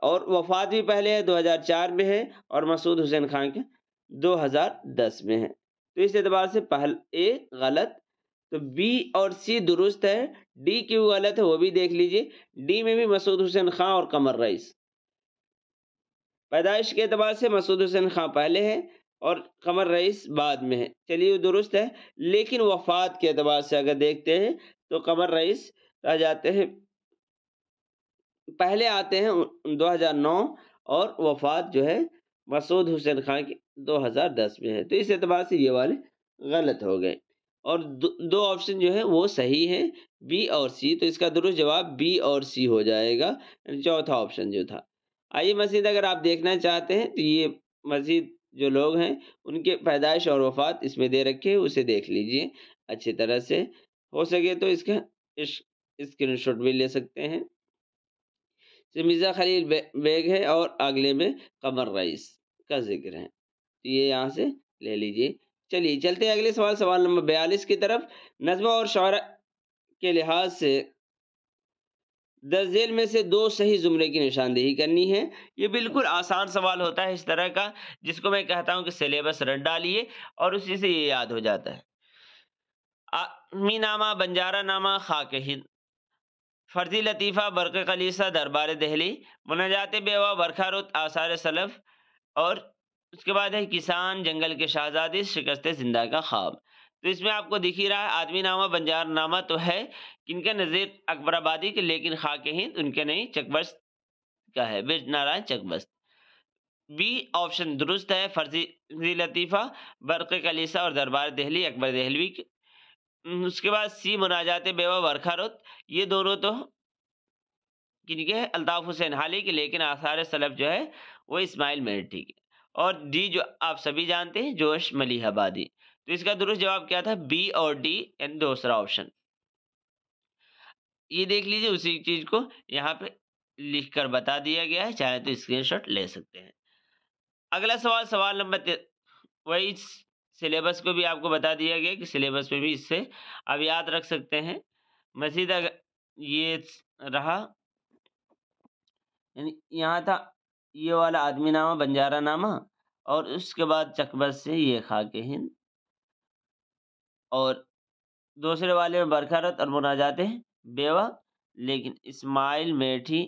اور وفات بھی پہلے ہے 2004 میں ہے، اور مسعود حسین خان کے 2010 میں ہے۔ تو اس اعتبار سے پہل اے غلط، تو بی اور سی درست ہے۔ ڈی کیوں غلط ہے وہ بھی دیکھ لیجئے۔ ڈی میں بھی مسعود حسین خان اور قمر رئیس، پیدائش کے اعتبار سے مسعود حسین خان پہلے ہے اور قمر رئیس بعد میں ہے، چلیے وہ درست ہے۔ لیکن وفات کے اعتبار سے اگر دیکھتے ہیں تو قمر رئیس رہ جاتے ہیں، پہلے آتے ہیں 2009، اور وفات جو ہے مسعود حسین خان کی 2010 میں ہے۔ تو اس اعتبار سے یہ والے غلط ہو گئے، اور دو آپشن جو ہے وہ صحیح ہیں، بی اور سی۔ تو اس کا درست جواب بی اور سی ہو جائے گا، چوتھا آپشن جو تھا۔ آئیے مزید اگر آپ دیکھنا چاہتے ہیں تو یہ مزید جو لوگ ہیں ان کے پیدائش اور وفات اس میں دے رکھے، اسے دیکھ لیجئے اچھی طرح سے، ہو سکے تو اس کا اسکرین شاٹ بھی لے سکتے ہیں۔ مرزا خلیل بیگ ہے، اور اگلے میں قمر رئیس کا ذکر ہے، یہ یہاں سے لے لیجئے۔ چلیے چلتے ہیں اگلے سوال، سوال نمبر 42 کی طرف۔ نظموں اور شعرا کے لحاظ سے درج ذیل میں سے دو صحیح زمرے کی نشاندہی کرنی ہے۔ یہ بالکل آسان سوال ہوتا ہے اس طرح کا، جس کو میں کہتا ہوں کہ سلیبس رٹ ڈالیے اور اسی سے یہ یاد ہو جاتا ہے۔ آدمی نامہ، بنجارہ نامہ، خاک ہند، فرضی لطیفہ، برق کلیسہ، دربار دہلی، مناجات بیوہ، برکھا رت، آثار سلف، اور اس کے بعد ہے کسان، جنگل کے شہزادی، شکست زندہ کا خواب۔ تو اس میں آپ کو دکھ ہی رہا ہے آدمی نامہ، بنجار نامہ تو ہے کن کا، نظیر اکبر آبادی کے، لیکن خاک ہند ان کے نہیں، چک بست کا ہے، بج نارائن چک بست۔ بی آپشن درست ہے، فرضی لطیفہ، برق کلیسہ اور دربار دہلی اکبر دہلوی کے۔ اس کے بعد سی مناجات بیوہ، برکھا رت، یہ دونوں تو کن کے ہے، الطاف حسین حالی کے، لیکن آثار سلف جو ہے وہ اسماعیل میرٹھی کے۔ اور ڈی جو آپ سبھی جانتے ہیں، جوش ملیح آبادی۔ تو اس کا درست جواب کیا تھا، بی اور ڈی، یعنی دوسرا آپشن۔ یہ دیکھ لیجیے، اسی چیز کو یہاں پہ لکھ کر بتا دیا گیا ہے، چاہے تو اسکرین شاٹ لے سکتے ہیں۔ اگلا سوال، سوال نمبر وہی سلیبس کو بھی آپ کو بتا دیا گیا کہ سلیبس میں بھی اس سے آپ یاد رکھ سکتے ہیں۔ مزید اگر یہ رہا، یعنی یہاں تھا یہ والا آدمی نامہ، بنجارہ نامہ، اور اس کے بعد چکبست سے یہ خاک ہند، اور دوسرے والے میں برکھا رت اور مناجات بیوہ، لیکن اسماعیل میٹھی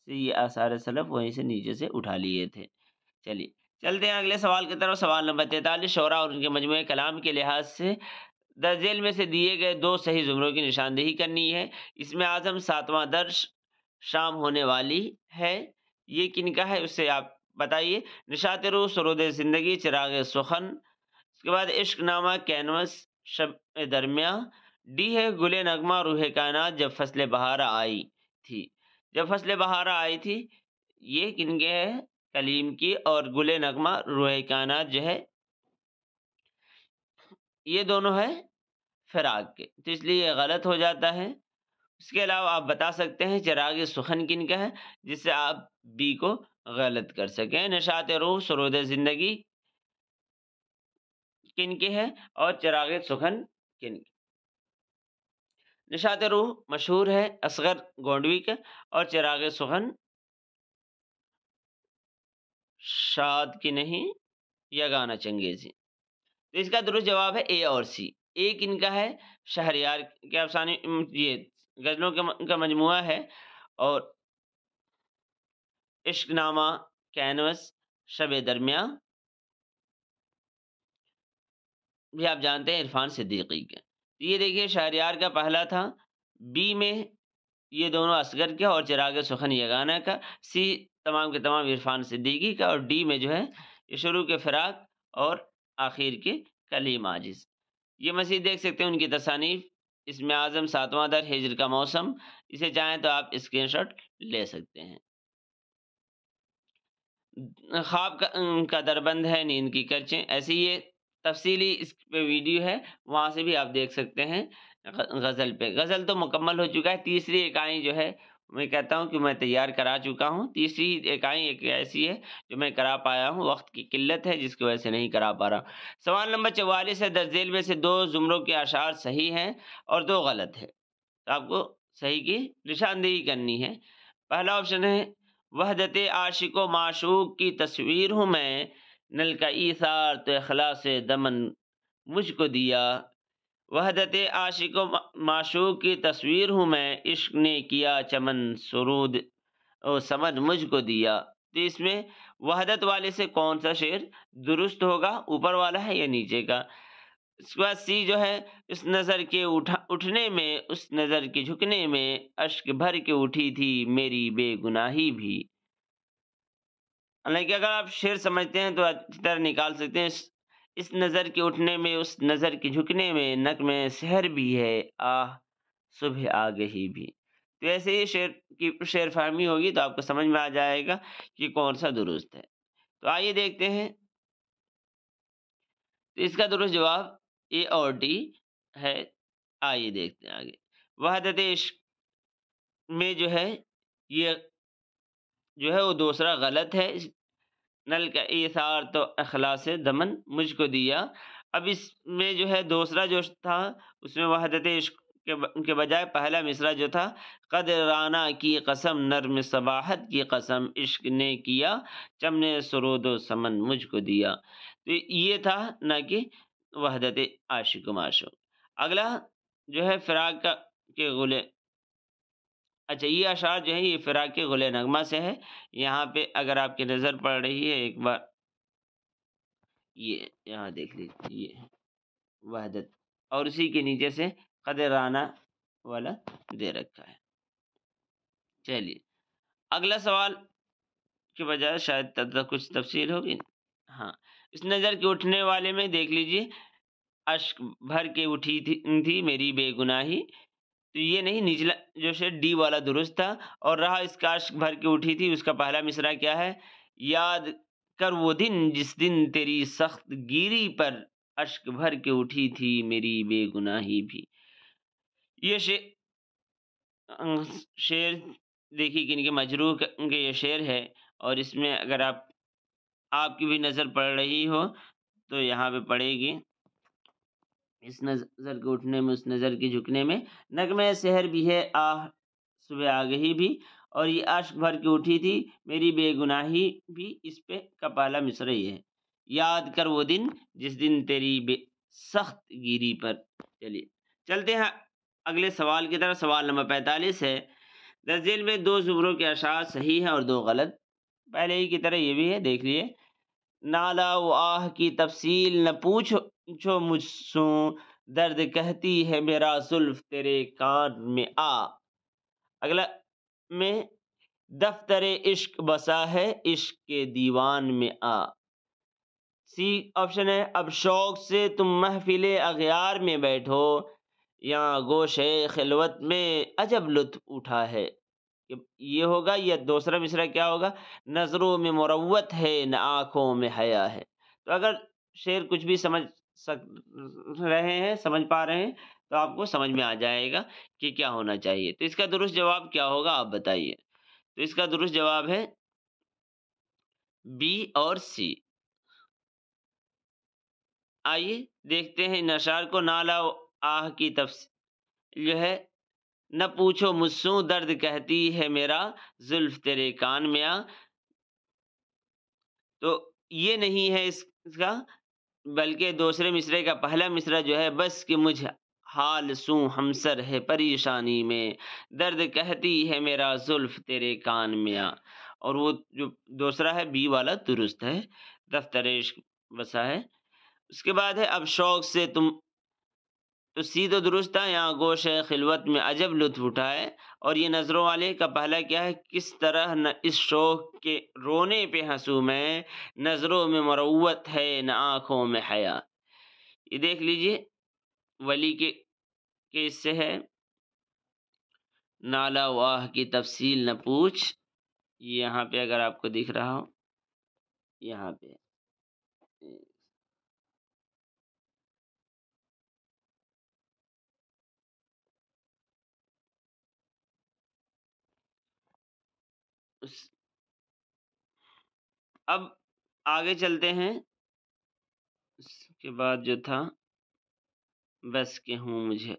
سے یہ آثار سلف وہیں سے نیچے سے اٹھا لیے تھے۔ چلیے چلتے ہیں اگلے سوال کی طرف، سوال نمبر 43۔ شعراء اور ان کے مجموعہ کلام کے لحاظ سے درج ذیل میں سے دیے گئے دو صحیح زمروں کی نشاندہی کرنی ہے۔ اس میں اعظم 7واں درج شام ہونے والی ہے، یہ کن کا ہے، اس سے آپ بتائیے۔ نشاط روح، سرود زندگی، چراغ سخن، اس کے بعد عشق نامہ، کینوس، شب درمیاں۔ ڈی ہے گل نغمہ، روح کائنات، جب فصل بہارا آئی تھی۔ جب فصل بہارا آئی تھی یہ کن کے ہے، کلیم کی، اور گل نغمہ، روح کائنات جو ہے یہ دونوں ہے فراق کے، تو اس لیے یہ غلط ہو جاتا ہے۔ اس کے علاوہ آپ بتا سکتے ہیں چراغ سخن کن کا ہے، جس سے آپ بی کو غلط کر سکیں۔ نشاط روح، سرود زندگی کن کے ہے، اور چراغ سخن کن کے۔ نشاط روح مشہور ہے اصغر گونڈوی کا، اور چراغ سخن شاد کی نہیں، یگانہ چنگیزی۔ تو اس کا درست جواب ہے اے اور سی۔ اے کن کا ہے، شہریار کے افسانے، یہ غزلوں کا مجموعہ ہے، اور عشق نامہ، کینوس، شب درمیاں بھی آپ جانتے ہیں عرفان صدیقی کے۔ یہ دیکھیے شہریار کا پہلا تھا، بی میں یہ دونوں اصغر کے، اور چراغ سخن یگانہ کا، سی تمام کے تمام عرفان صدیقی کا، اور ڈی میں جو ہے یہ شروع کے فراق اور آخر کے کلیم عاجز۔ یہ مزید دیکھ سکتے ہیں ان کی تصانیف، اس میں اعظم 7واں در، ہجر کا موسم، اسے چاہیں تو آپ اسکرین شاٹ لے سکتے ہیں۔ خواب کا دربند ہے، نیند کی کرچیں، ایسی یہ تفصیلی اس پہ ویڈیو ہے، وہاں سے بھی آپ دیکھ سکتے ہیں۔ غزل پہ، غزل تو مکمل ہو چکا ہے، تیسری اکائی جو ہے میں کہتا ہوں کہ میں تیار کرا چکا ہوں۔ تیسری اکائی ایک ایسی ہے جو میں کرا پایا ہوں، وقت کی قلت ہے جس کی وجہ سے نہیں کرا پا رہا۔ سوال نمبر 44 ہے، درج ذیل میں سے دو زمروں کے اشعار صحیح ہیں اور دو غلط ہے، تو آپ کو صحیح کی نشاندہی کرنی ہے۔ پہلا آپشن ہے وحدت عاشق و معشوق کی تصویر ہوں میں، نل کا ایثار تو اخلاص دمن مجھ کو دیا۔ وحدت عاشق و معشوق کی تصویر ہوں میں، عشق نے کیا چمن سرود او سمن مجھ کو دیا۔ تو اس میں وحدت والے سے کون سا شعر درست ہوگا، اوپر والا ہے یا نیچے کا؟ اس کے بعد سی جو ہے، اس نظر کے اٹھنے میں، اس نظر کے جھکنے میں، اشک بھر کے اٹھی تھی میری بے گناہی بھی۔ حالانکہ اگر آپ شعر سمجھتے ہیں تو اچھی طرح نکال سکتے ہیں، اس نظر کے اٹھنے میں، اس نظر کے جھکنے میں، نک میں سحر بھی ہے، آہ صبح آ گئی بھی۔ تو ایسے ہی شعر کی شعر فہمی ہوگی تو آپ کو سمجھ میں آ جائے گا کہ کون سا درست ہے۔ تو آئیے دیکھتے ہیں، تو اس کا درست جواب اے اور ڈی ہے۔ آئیے دیکھتے ہیں آگے۔ وحدت عشق میں جو ہے، یہ جو ہے وہ دوسرا غلط ہے۔ نل کا ایثار تو اخلاص دمن مجھ کو دیا۔ اب اس میں جو ہے دوسرا جو تھا، اس میں وحدت عشق کے بجائے پہلا مصرع جو تھا، قدرانہ کی قسم نرم صباحت کی قسم، عشق نے کیا چمن سرود و سمن مجھ کو دیا۔ تو یہ تھا نہ کہ وحدت عاشق و معشوق۔ اگلا جو ہے فراق کے غلے، اچھا یہ اشعار جو ہیں یہ فراق کے غلے نغمہ سے ہے۔ یہاں پہ اگر آپ کی نظر پڑ رہی ہے ایک بار، یہ یہاں دیکھ لیجیے، یہ وحدت، اور اسی کے نیچے سے قدرانہ والا دے رکھا ہے۔ چلیے اگلا سوال کے بجائے شاید کچھ تفصیل ہوگی۔ ہاں، اس نظر کے اٹھنے والے میں دیکھ لیجیے، اشک بھر کے اٹھی تھی میری بے گناہی، تو یہ نہیں، نچلا جو شعر ڈی والا درست تھا۔ اور رہا اس کا اشک بھر کے اٹھی تھی، اس کا پہلا مصرع کیا ہے؟ یاد کر وہ دن جس دن تیری سخت گیری پر، اشک بھر کے اٹھی تھی میری بے گناہی بھی۔ یہ شعر دیکھیے کہ ان کے مجروح کے یہ شعر ہے، اور اس میں اگر آپ کی بھی نظر پڑ رہی ہو تو یہاں پہ پڑے گی، اس نظر کے اٹھنے میں، اس نظر کے جھکنے میں، نغمہ سحر بھی ہے، آہ صبح آ گئی بھی، اور یہ اشک بھر کے اٹھی تھی میری بے گناہی بھی، اس پہ کا پہلا مصرع یہ ہے، یاد کر وہ دن جس دن تیری بے سخت گیری پر۔ چلیے چلتے ہیں اگلے سوال کی طرف۔ سوال نمبر 45 ہے، درج ذیل میں دو زمروں کے اشعار صحیح ہیں اور دو غلط۔ پہلے ہی کی طرح یہ بھی ہے، دیکھ لیے۔ نالا و آہ کی تفصیل نہ پوچھو مجھ سوں، درد کہتی ہے میرا زلف تیرے کان میں آ۔ اگلا میں دفتر عشق بسا ہے، عشق کے دیوان میں آ۔ سی آپشن ہے، اب شوق سے تم محفل اغیار میں بیٹھو، یہاں گوشے خلوت میں عجب لطف اٹھا ہے۔ یہ ہوگا، یا دوسرا مصرع کیا ہوگا؟ نظروں میں مروت ہے نہ آنکھوں میں حیا ہے۔ تو اگر شعر کچھ بھی سمجھ پا رہے ہیں تو آپ کو سمجھ میں آ جائے گا کہ کیا ہونا چاہیے۔ تو اس کا درست جواب کیا ہوگا آپ بتائیے۔ تو اس کا درست جواب ہے بی اور سی۔ آئیے دیکھتے ہیں ان اشعار کو۔ نالا و آہ کی تفصیل جو ہے، نہ پوچھو مجھ سوں، درد کہتی ہے میرا زلف تیرے کان میں آ، تو یہ نہیں ہے اس کا، بلکہ دوسرے مصرعے کا پہلا مصرع جو ہے، بس کہ مجھ حال سوں ہمسر ہے پریشانی میں، درد کہتی ہے میرا زلف تیرے کان میں آ، اور وہ جو دوسرا ہے بی والا درست ہے، دفتر عشق بسا ہے۔ اس کے بعد ہے، اب شوق سے تم، تو سی تو درست تھا، یہاں گوش ہے خلوت میں عجب لطف اٹھائے، اور یہ نظروں والے کا پہلا کیا ہے؟ کس طرح نہ اس شوق کے رونے پہ ہنسوں میں، نظروں میں مروت ہے نہ آنکھوں میں حیا۔ یہ دیکھ لیجئے، ولی کے اس سے ہے، نالا واہ کی تفصیل نہ پوچھ، یہاں پہ اگر آپ کو دکھ رہا ہو، یہاں پہ اب آگے چلتے ہیں۔ اس کے بعد جو تھا، بس کہ ہوں مجھے،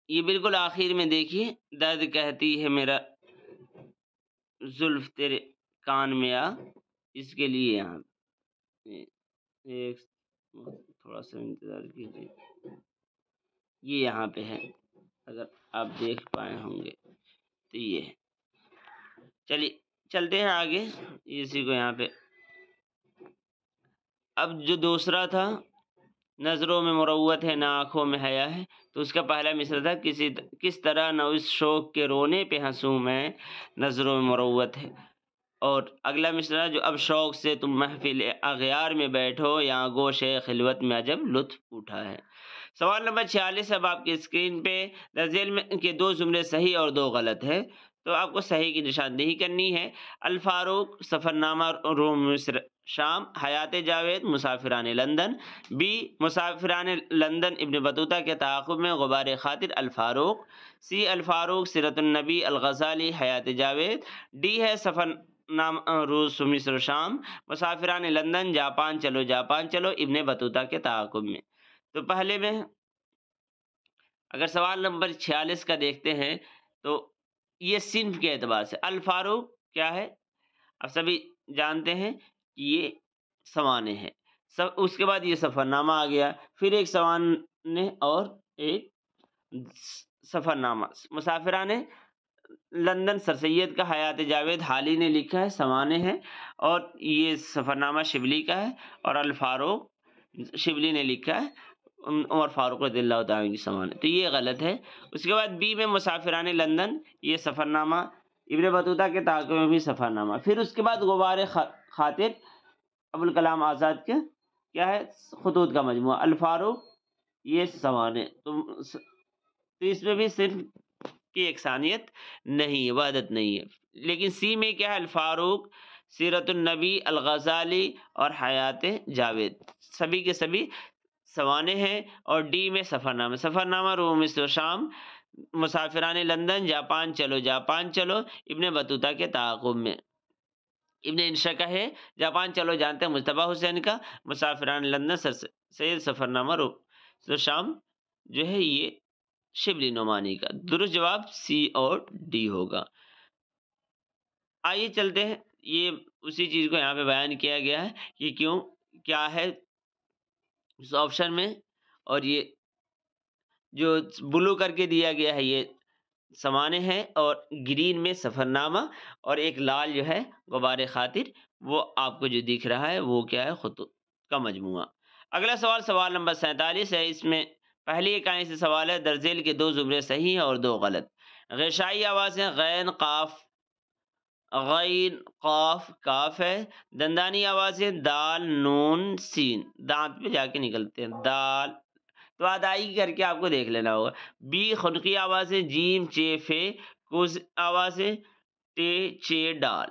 یہ بالکل آخر میں دیکھیے، درد کہتی ہے میرا زلف تیرے کان میں آ، اس کے لیے یہاں ایک تھوڑا سا انتظار کیجیے، یہ یہاں پہ ہے، اگر آپ دیکھ پائے ہوں گے تو یہ ہے۔ چلیے چلتے ہیں آگے، اسی کو یہاں پہ اب جو دوسرا تھا، نظروں میں مروت ہے نہ آنکھوں میں حیا ہے، تو اس کا پہلا مصرع تھا کس طرح نہ اس شوق کے رونے پہ ہنسوں میں، نظروں میں مروت ہے۔ اور اگلا مصرع، جو اب شوق سے تم محفل اغیار میں بیٹھو، یہاں گوشے خلوت میں عجب لطف اٹھا ہے۔ سوال نمبر 46 اب آپ کی اسکرین پہ، درج ذیل میں کے 2 جملے صحیح اور 2 غلط ہے، تو آپ کو صحیح کی نشاندہی کرنی ہے۔ الفاروق سفرنامہ روم مصر شام، حیات جاوید مسافران لندن۔ بی، مسافران لندن ابن بطوطہ کے تعاقب میں غبار خاطر الفاروق۔ سی، الفاروق سیرت النبی الغزالی حیات جاوید۔ ڈی ہے سفر روس مصر شام، مسافران لندن جاپان چلو جاپان چلو ابن بطوطہ کے تعاقب میں۔ تو پہلے میں اگر سوال نمبر 46 کا دیکھتے ہیں تو یہ صنف کے اعتبار سے الفاروق کیا ہے، اب سبھی جانتے ہیں کہ یہ سوانے ہے، اس کے بعد یہ سفرنامہ آ گیا، پھر ایک سوانے اور ایک سفرنامہ۔ مسافران لندن سر سید کا حیات جاوید حالی نے لکھا ہے، سوانے ہے، اور یہ سفرنامہ شبلی کا ہے، اور الفاروق شبلی نے لکھا ہے، عمر فاروق رضی اللہ تعالیٰ کی سوانے، تو یہ غلط ہے۔ اس کے بعد بی میں مسافران لندن، یہ سفرنامہ ابن بطوطہ کے تعاقب میں بھی سفرنامہ، پھر اس کے بعد غبار خاطر ابوالکلام آزاد کے کیا ہے، خطوط کا مجموعہ، الفاروق یہ سوانے، تو اس میں بھی صرف کی یکسانیت نہیں، وحدت نہیں ہے۔ لیکن سی میں کیا ہے، الفاروق سیرت النبی الغزالی اور حیات جاوید سبھی کے سبھی سوانے ہیں، اور ڈی میں سفرنامہ، سفرنامہ روم مصر و شام، مسافران لندن جاپان چلو جاپان چلو ابن بطوطہ کے تعاقب میں۔ ابن انشا کا ہے جاپان چلو جانتے ہیں مجتبیٰ حسین کا، مسافران لندن سر سید سفرنامہ روم مصر و شام جو ہے یہ شبلی نعمانی کا۔ درست جواب سی اور ڈی ہوگا۔ آئیے چلتے ہیں، یہ اسی چیز کو یہاں پہ بیان کیا گیا ہے کہ کیوں کیا ہے اس آپشن میں، اور یہ جو بلو کر کے دیا گیا ہے یہ سوانے ہیں، اور گرین میں سفرنامہ، اور ایک لال جو ہے غبار خاطر، وہ آپ کو جو دکھ رہا ہے وہ کیا ہے، خطوط کا مجموعہ۔ اگلا سوال، سوال نمبر 47 ہے، اس میں پہلی اکائی سے سوال ہے، درج ذیل کے 2 جملے صحیح ہیں اور 2 غلط۔ غشائی آوازیں غین قاف، غین قاف کاف ہے، دندانی آوازیں دال نون سین، دانت پہ جا کے نکلتے ہیں، دال، تو ادائیگی کر کے آپ کو دیکھ لینا ہوگا۔ بی، خنقی آوازیں جیم چے فے، کوز آوازیں ٹے چے ڈال،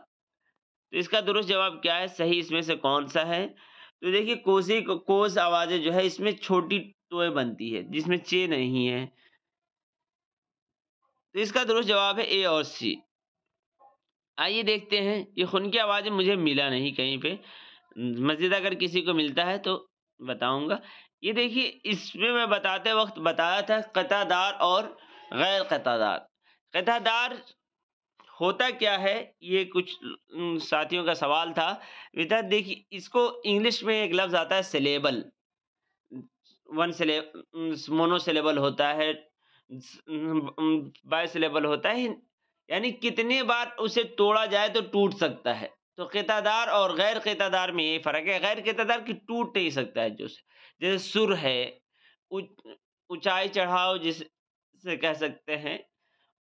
تو اس کا درست جواب کیا ہے، صحیح اس میں سے کون سا ہے؟ تو دیکھیے کوز آوازیں جو ہے اس میں چھوٹی ٹوئے بنتی ہے جس میں چے نہیں ہے، تو اس کا درست جواب ہے اے اور سی۔ آئیے دیکھتے ہیں، یہ خنقی آوازیں مجھے ملا نہیں کہیں پہ، مزید اگر کسی کو ملتا ہے تو بتاؤں گا۔ یہ دیکھیے اس میں بتاتے وقت بتایا تھا قطع دار اور غیر قطع دار۔ قطع دار ہوتا کیا ہے، یہ کچھ ساتھیوں کا سوال تھا، دیکھیے اس کو انگلش میں ایک لفظ آتا ہے سلیبل، مونو سلیبل ہوتا ہے، بائی سلیبل ہوتا ہے، یعنی کتنے بار اسے توڑا جائے تو ٹوٹ سکتا ہے۔ تو قطع دار اور غیر قطع دار میں یہ فرق ہے، غیر قطع دار کی ٹوٹ نہیں سکتا ہے، جیسے سر ہے، اونچائی چڑھاؤ جسے کہہ سکتے ہیں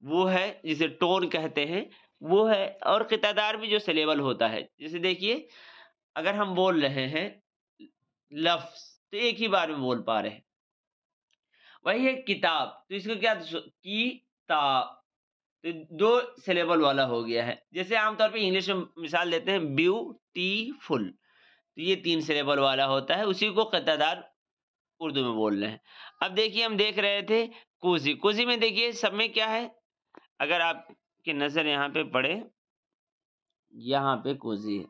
وہ ہے، جسے ٹون کہتے ہیں وہ ہے، اور قطع دار بھی جو سلیبل ہوتا ہے، جیسے دیکھیے اگر ہم بول رہے ہیں لفظ تو ایک ہی بار میں بول پا رہے ہیں، وہی ہے کتاب، تو اس کو کیا کتاب، تو 2 سلیبل والا ہو گیا ہے۔ جیسے عام طور پہ انگلش میں مثال دیتے ہیں بیوٹیفل، تو یہ 3 سلیبل والا ہوتا ہے، اسی کو قطع دار اردو میں بول رہے ہیں۔ اب دیکھیے ہم دیکھ رہے تھے کوزی، کوزی میں دیکھیے سب میں کیا ہے، اگر آپ کی نظر یہاں پہ پڑے، یہاں پہ کوزی ہے،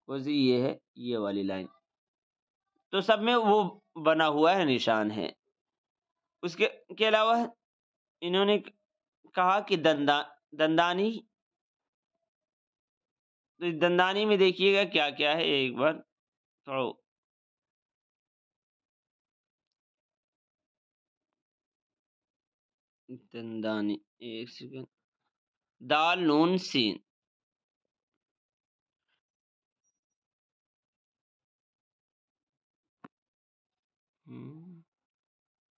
کوزی یہ ہے، یہ والی لائن، تو سب میں وہ بنا ہوا ہے، نشان ہے۔ اس کے علاوہ انہوں نے کہا کہ دندانی، تو دندانی میں دیکھیے گا کیا کیا ہے، ایک بار تھوڑا دندانی، ایک سیکنڈ، دال نون سین،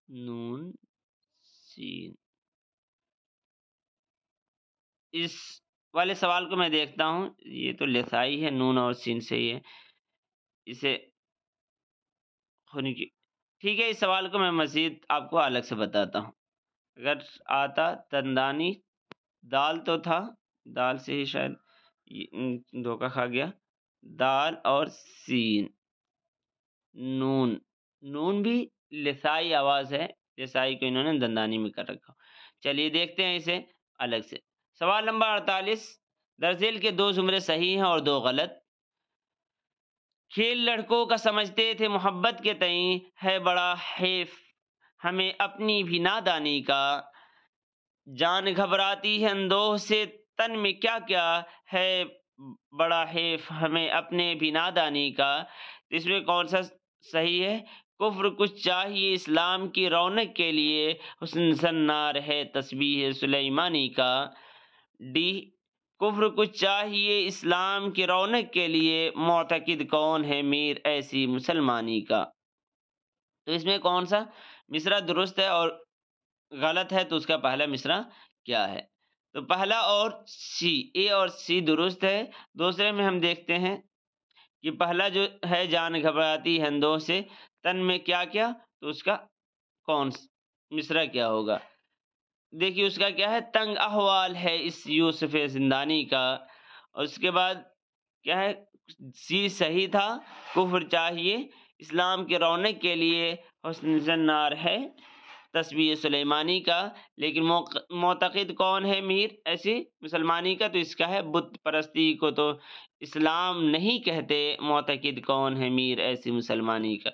نون سین، اس والے سوال کو میں دیکھتا ہوں، یہ تو لسائی ہے، نون اور سین سے ہی ہے، اسے خونی کی، ٹھیک ہے، اس سوال کو میں مزید آپ کو الگ سے بتاتا ہوں۔ اگر آتا تندانی، دال تو تھا، دال سے ہی شاید دھوکہ کھا گیا، دال اور سین، نون، نون بھی لسائی آواز ہے، لسائی کو انہوں نے دندانی میں کر رکھا۔ چلیے دیکھتے ہیں اسے الگ سے۔ سوال نمبر 48، درزیل کے 2 زمرے صحیح ہیں اور 2 غلط۔ کھیل لڑکوں کا سمجھتے تھے محبت کے تئیں، ہے بڑا حیف ہمیں اپنی بھی نادانی کا، جان گھبراتی ہے اندوہ سے تن میں کیا کیا، ہے بڑا حیف ہمیں اپنے بھی نادانی کا۔ اس میں کون سا صحیح ہے؟ کفر کچھ چاہیے اسلام کی رونق کے لیے، حسن زنار ہے تسبیح سلیمانی کا۔ ڈی، کفر کچھ چاہیے اسلام کی رونق کے لیے، معتقد کون ہے میر ایسی مسلمانی کا۔ تو اس میں کون سا مصرع درست ہے اور غلط ہے؟ تو اس کا پہلا مصرع کیا ہے؟ تو پہلا اور سی، اے اور سی درست ہے۔ دوسرے میں ہم دیکھتے ہیں کہ پہلا جو ہے، جان گھبراتی ہے اندوہ سے تن میں کیا کیا، تو اس کا کون مصرع کیا ہوگا؟ دیکھیے اس کا کیا ہے، تنگ احوال ہے اس یوسف زندانی کا، اور اس کے بعد کیا ہے، سی صحیح تھا، کفر چاہیے اسلام کے رونق کے لیے، حسن زنار ہے تسبیح سلیمانی کا، لیکن معتقد کون ہے میر ایسی مسلمانی کا؟ تو اس کا ہے بت پرستی کو تو اسلام نہیں کہتے، معتقد کون ہے میر ایسی مسلمانی کا۔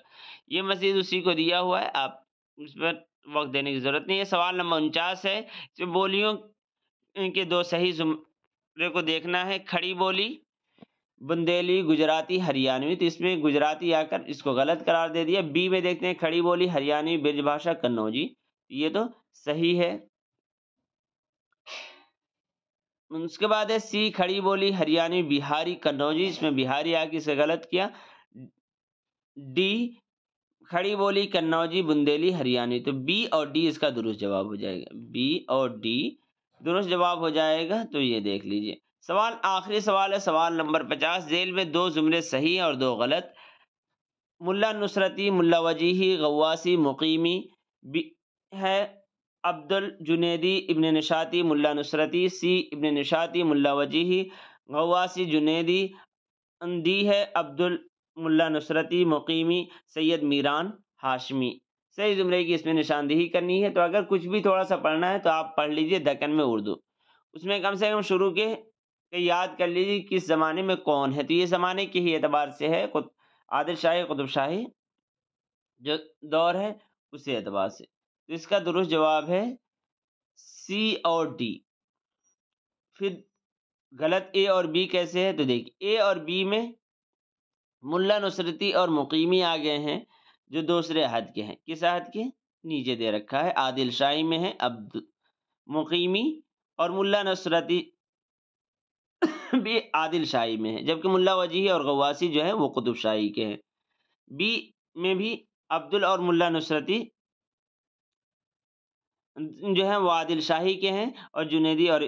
یہ مزید اسی کو دیا ہوا ہے، آپ اس پر وقت دینے کی ضرورت نہیں ہے۔ سوال نمبر 49 ہے، اس میں بولیوں کے 2 صحیح زمرے کو دیکھنا ہے۔ کھڑی بولی بندیلی گجراتی ہریانوی، تو اس میں گجراتی آ کر اس کو غلط قرار دے دیا۔ بی میں دیکھتے ہیں کھڑی بولی ہریانوی برج بھاشا کنوجی، یہ تو صحیح ہے۔ اس کے بعد ہے سی، کھڑی بولی ہریانوی بہاری کنوجی، اس میں بہاری آ کے اسے غلط کیا۔ ڈی، کھڑی بولی کنوجی بندیلی ہریانوی، تو بی اور ڈی اس کا درست جواب ہو جائے گا، بی اور ڈی درست جواب ہو جائے گا۔ تو یہ دیکھ لیجئے سوال، آخری سوال ہے، سوال نمبر 50، ذیل میں 2 زمرے صحیح اور 2 غلط۔ ملا نصرتی، ملا وجیہی، غواسی، مقیمی ہے، عبد الجنیدی، ابن نشاطی، ملا نصرتی، سی ابن نشاطی، ملا وجیہی، غواسی، جنیدی، ڈی ہے عبد ملا نصرتی، مقیمی، سید میران ہاشمی۔ صحیح زمرے کی اس میں نشاندہی کرنی ہے، تو اگر کچھ بھی تھوڑا سا پڑھنا ہے تو آپ پڑھ لیجئے دکن میں اردو، اس میں کم سے کم شروع کے یاد کر لیجیے کس زمانے میں کون ہے، تو یہ زمانے کے ہی اعتبار سے ہے، عادل شاہی قطب شاہی جو دور ہے اس اعتبار سے۔ تو اس کا درست جواب ہے سی اور ڈی۔ پھر غلط اے اور بی کیسے ہے؟ تو دیکھیے اے اور بی میں ملا نصرتی اور مقیمی آ گئے ہیں جو دوسرے عہد کے ہیں، کس عہد کے؟ نیچے دے رکھا ہے، عادل شاہی میں ہے عبد مقیمی، اور ملا نصرتی بھی عادل شاہی میں ہے، جبکہ ملا وجیہی اور غواسی جو ہے وہ قطب شاہی کے ہیں۔ بی میں بھی عبدال اور ملا نصرتی جو ہیں وہ عادل شاہی کے ہیں، اور جنیدی اور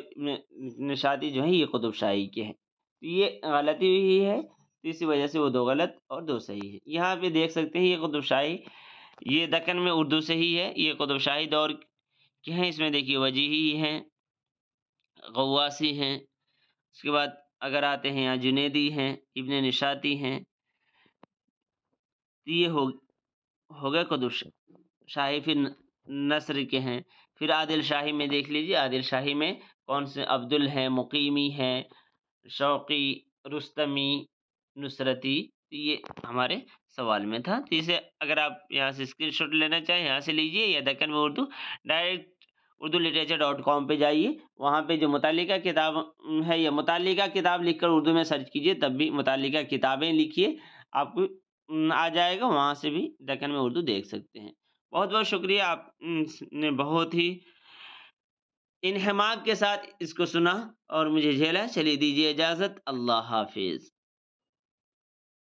نشاطی جو ہیں یہ قطب شاہی کے ہیں۔ تو یہ غلطی ہوئی ہے، تو اسی وجہ سے وہ 2 غلط اور 2 صحیح ہے۔ یہاں پہ دیکھ سکتے ہیں یہ قطب شاہی، یہ دکن میں اردو سے ہی ہے، یہ قطب شاہی دور کے ہیں، اس میں دیکھیے وجیہی ہیں، غواسی ہیں، اس کے بعد اگر آتے ہیں یہاں جنیدی ہیں، ابن نشاطی ہیں، تو یہ ہو گئے قطب شاہی۔ پھر نصر کے ہیں، پھر عادل شاہی میں دیکھ لیجیے، عادل شاہی میں کون سے؟ عبدل ہیں، مقیمی ہیں، شوقی، رستمی، نصرتی، تو یہ ہمارے سوال میں تھا۔ تو اسے اگر آپ یہاں سے اسکرین شاٹ لینا چاہیں یہاں سے لیجیے، یا دکن میں اردو ڈائریکٹ urduLiterature.com پہ جائیے، وہاں پہ جو متعلقہ کتاب ہے یا متعلقہ کتاب لکھ کر اردو میں سرچ کیجیے، تب بھی متعلقہ کتابیں لکھیے، آپ کو آ جائے گا، وہاں سے بھی دکن میں اردو دیکھ سکتے ہیں۔ بہت بہت شکریہ، آپ نے بہت ہی انہماک کے ساتھ اس کو سنا اور مجھے جھیلا۔ چلیے دیجیے اجازت، اللہ حافظ۔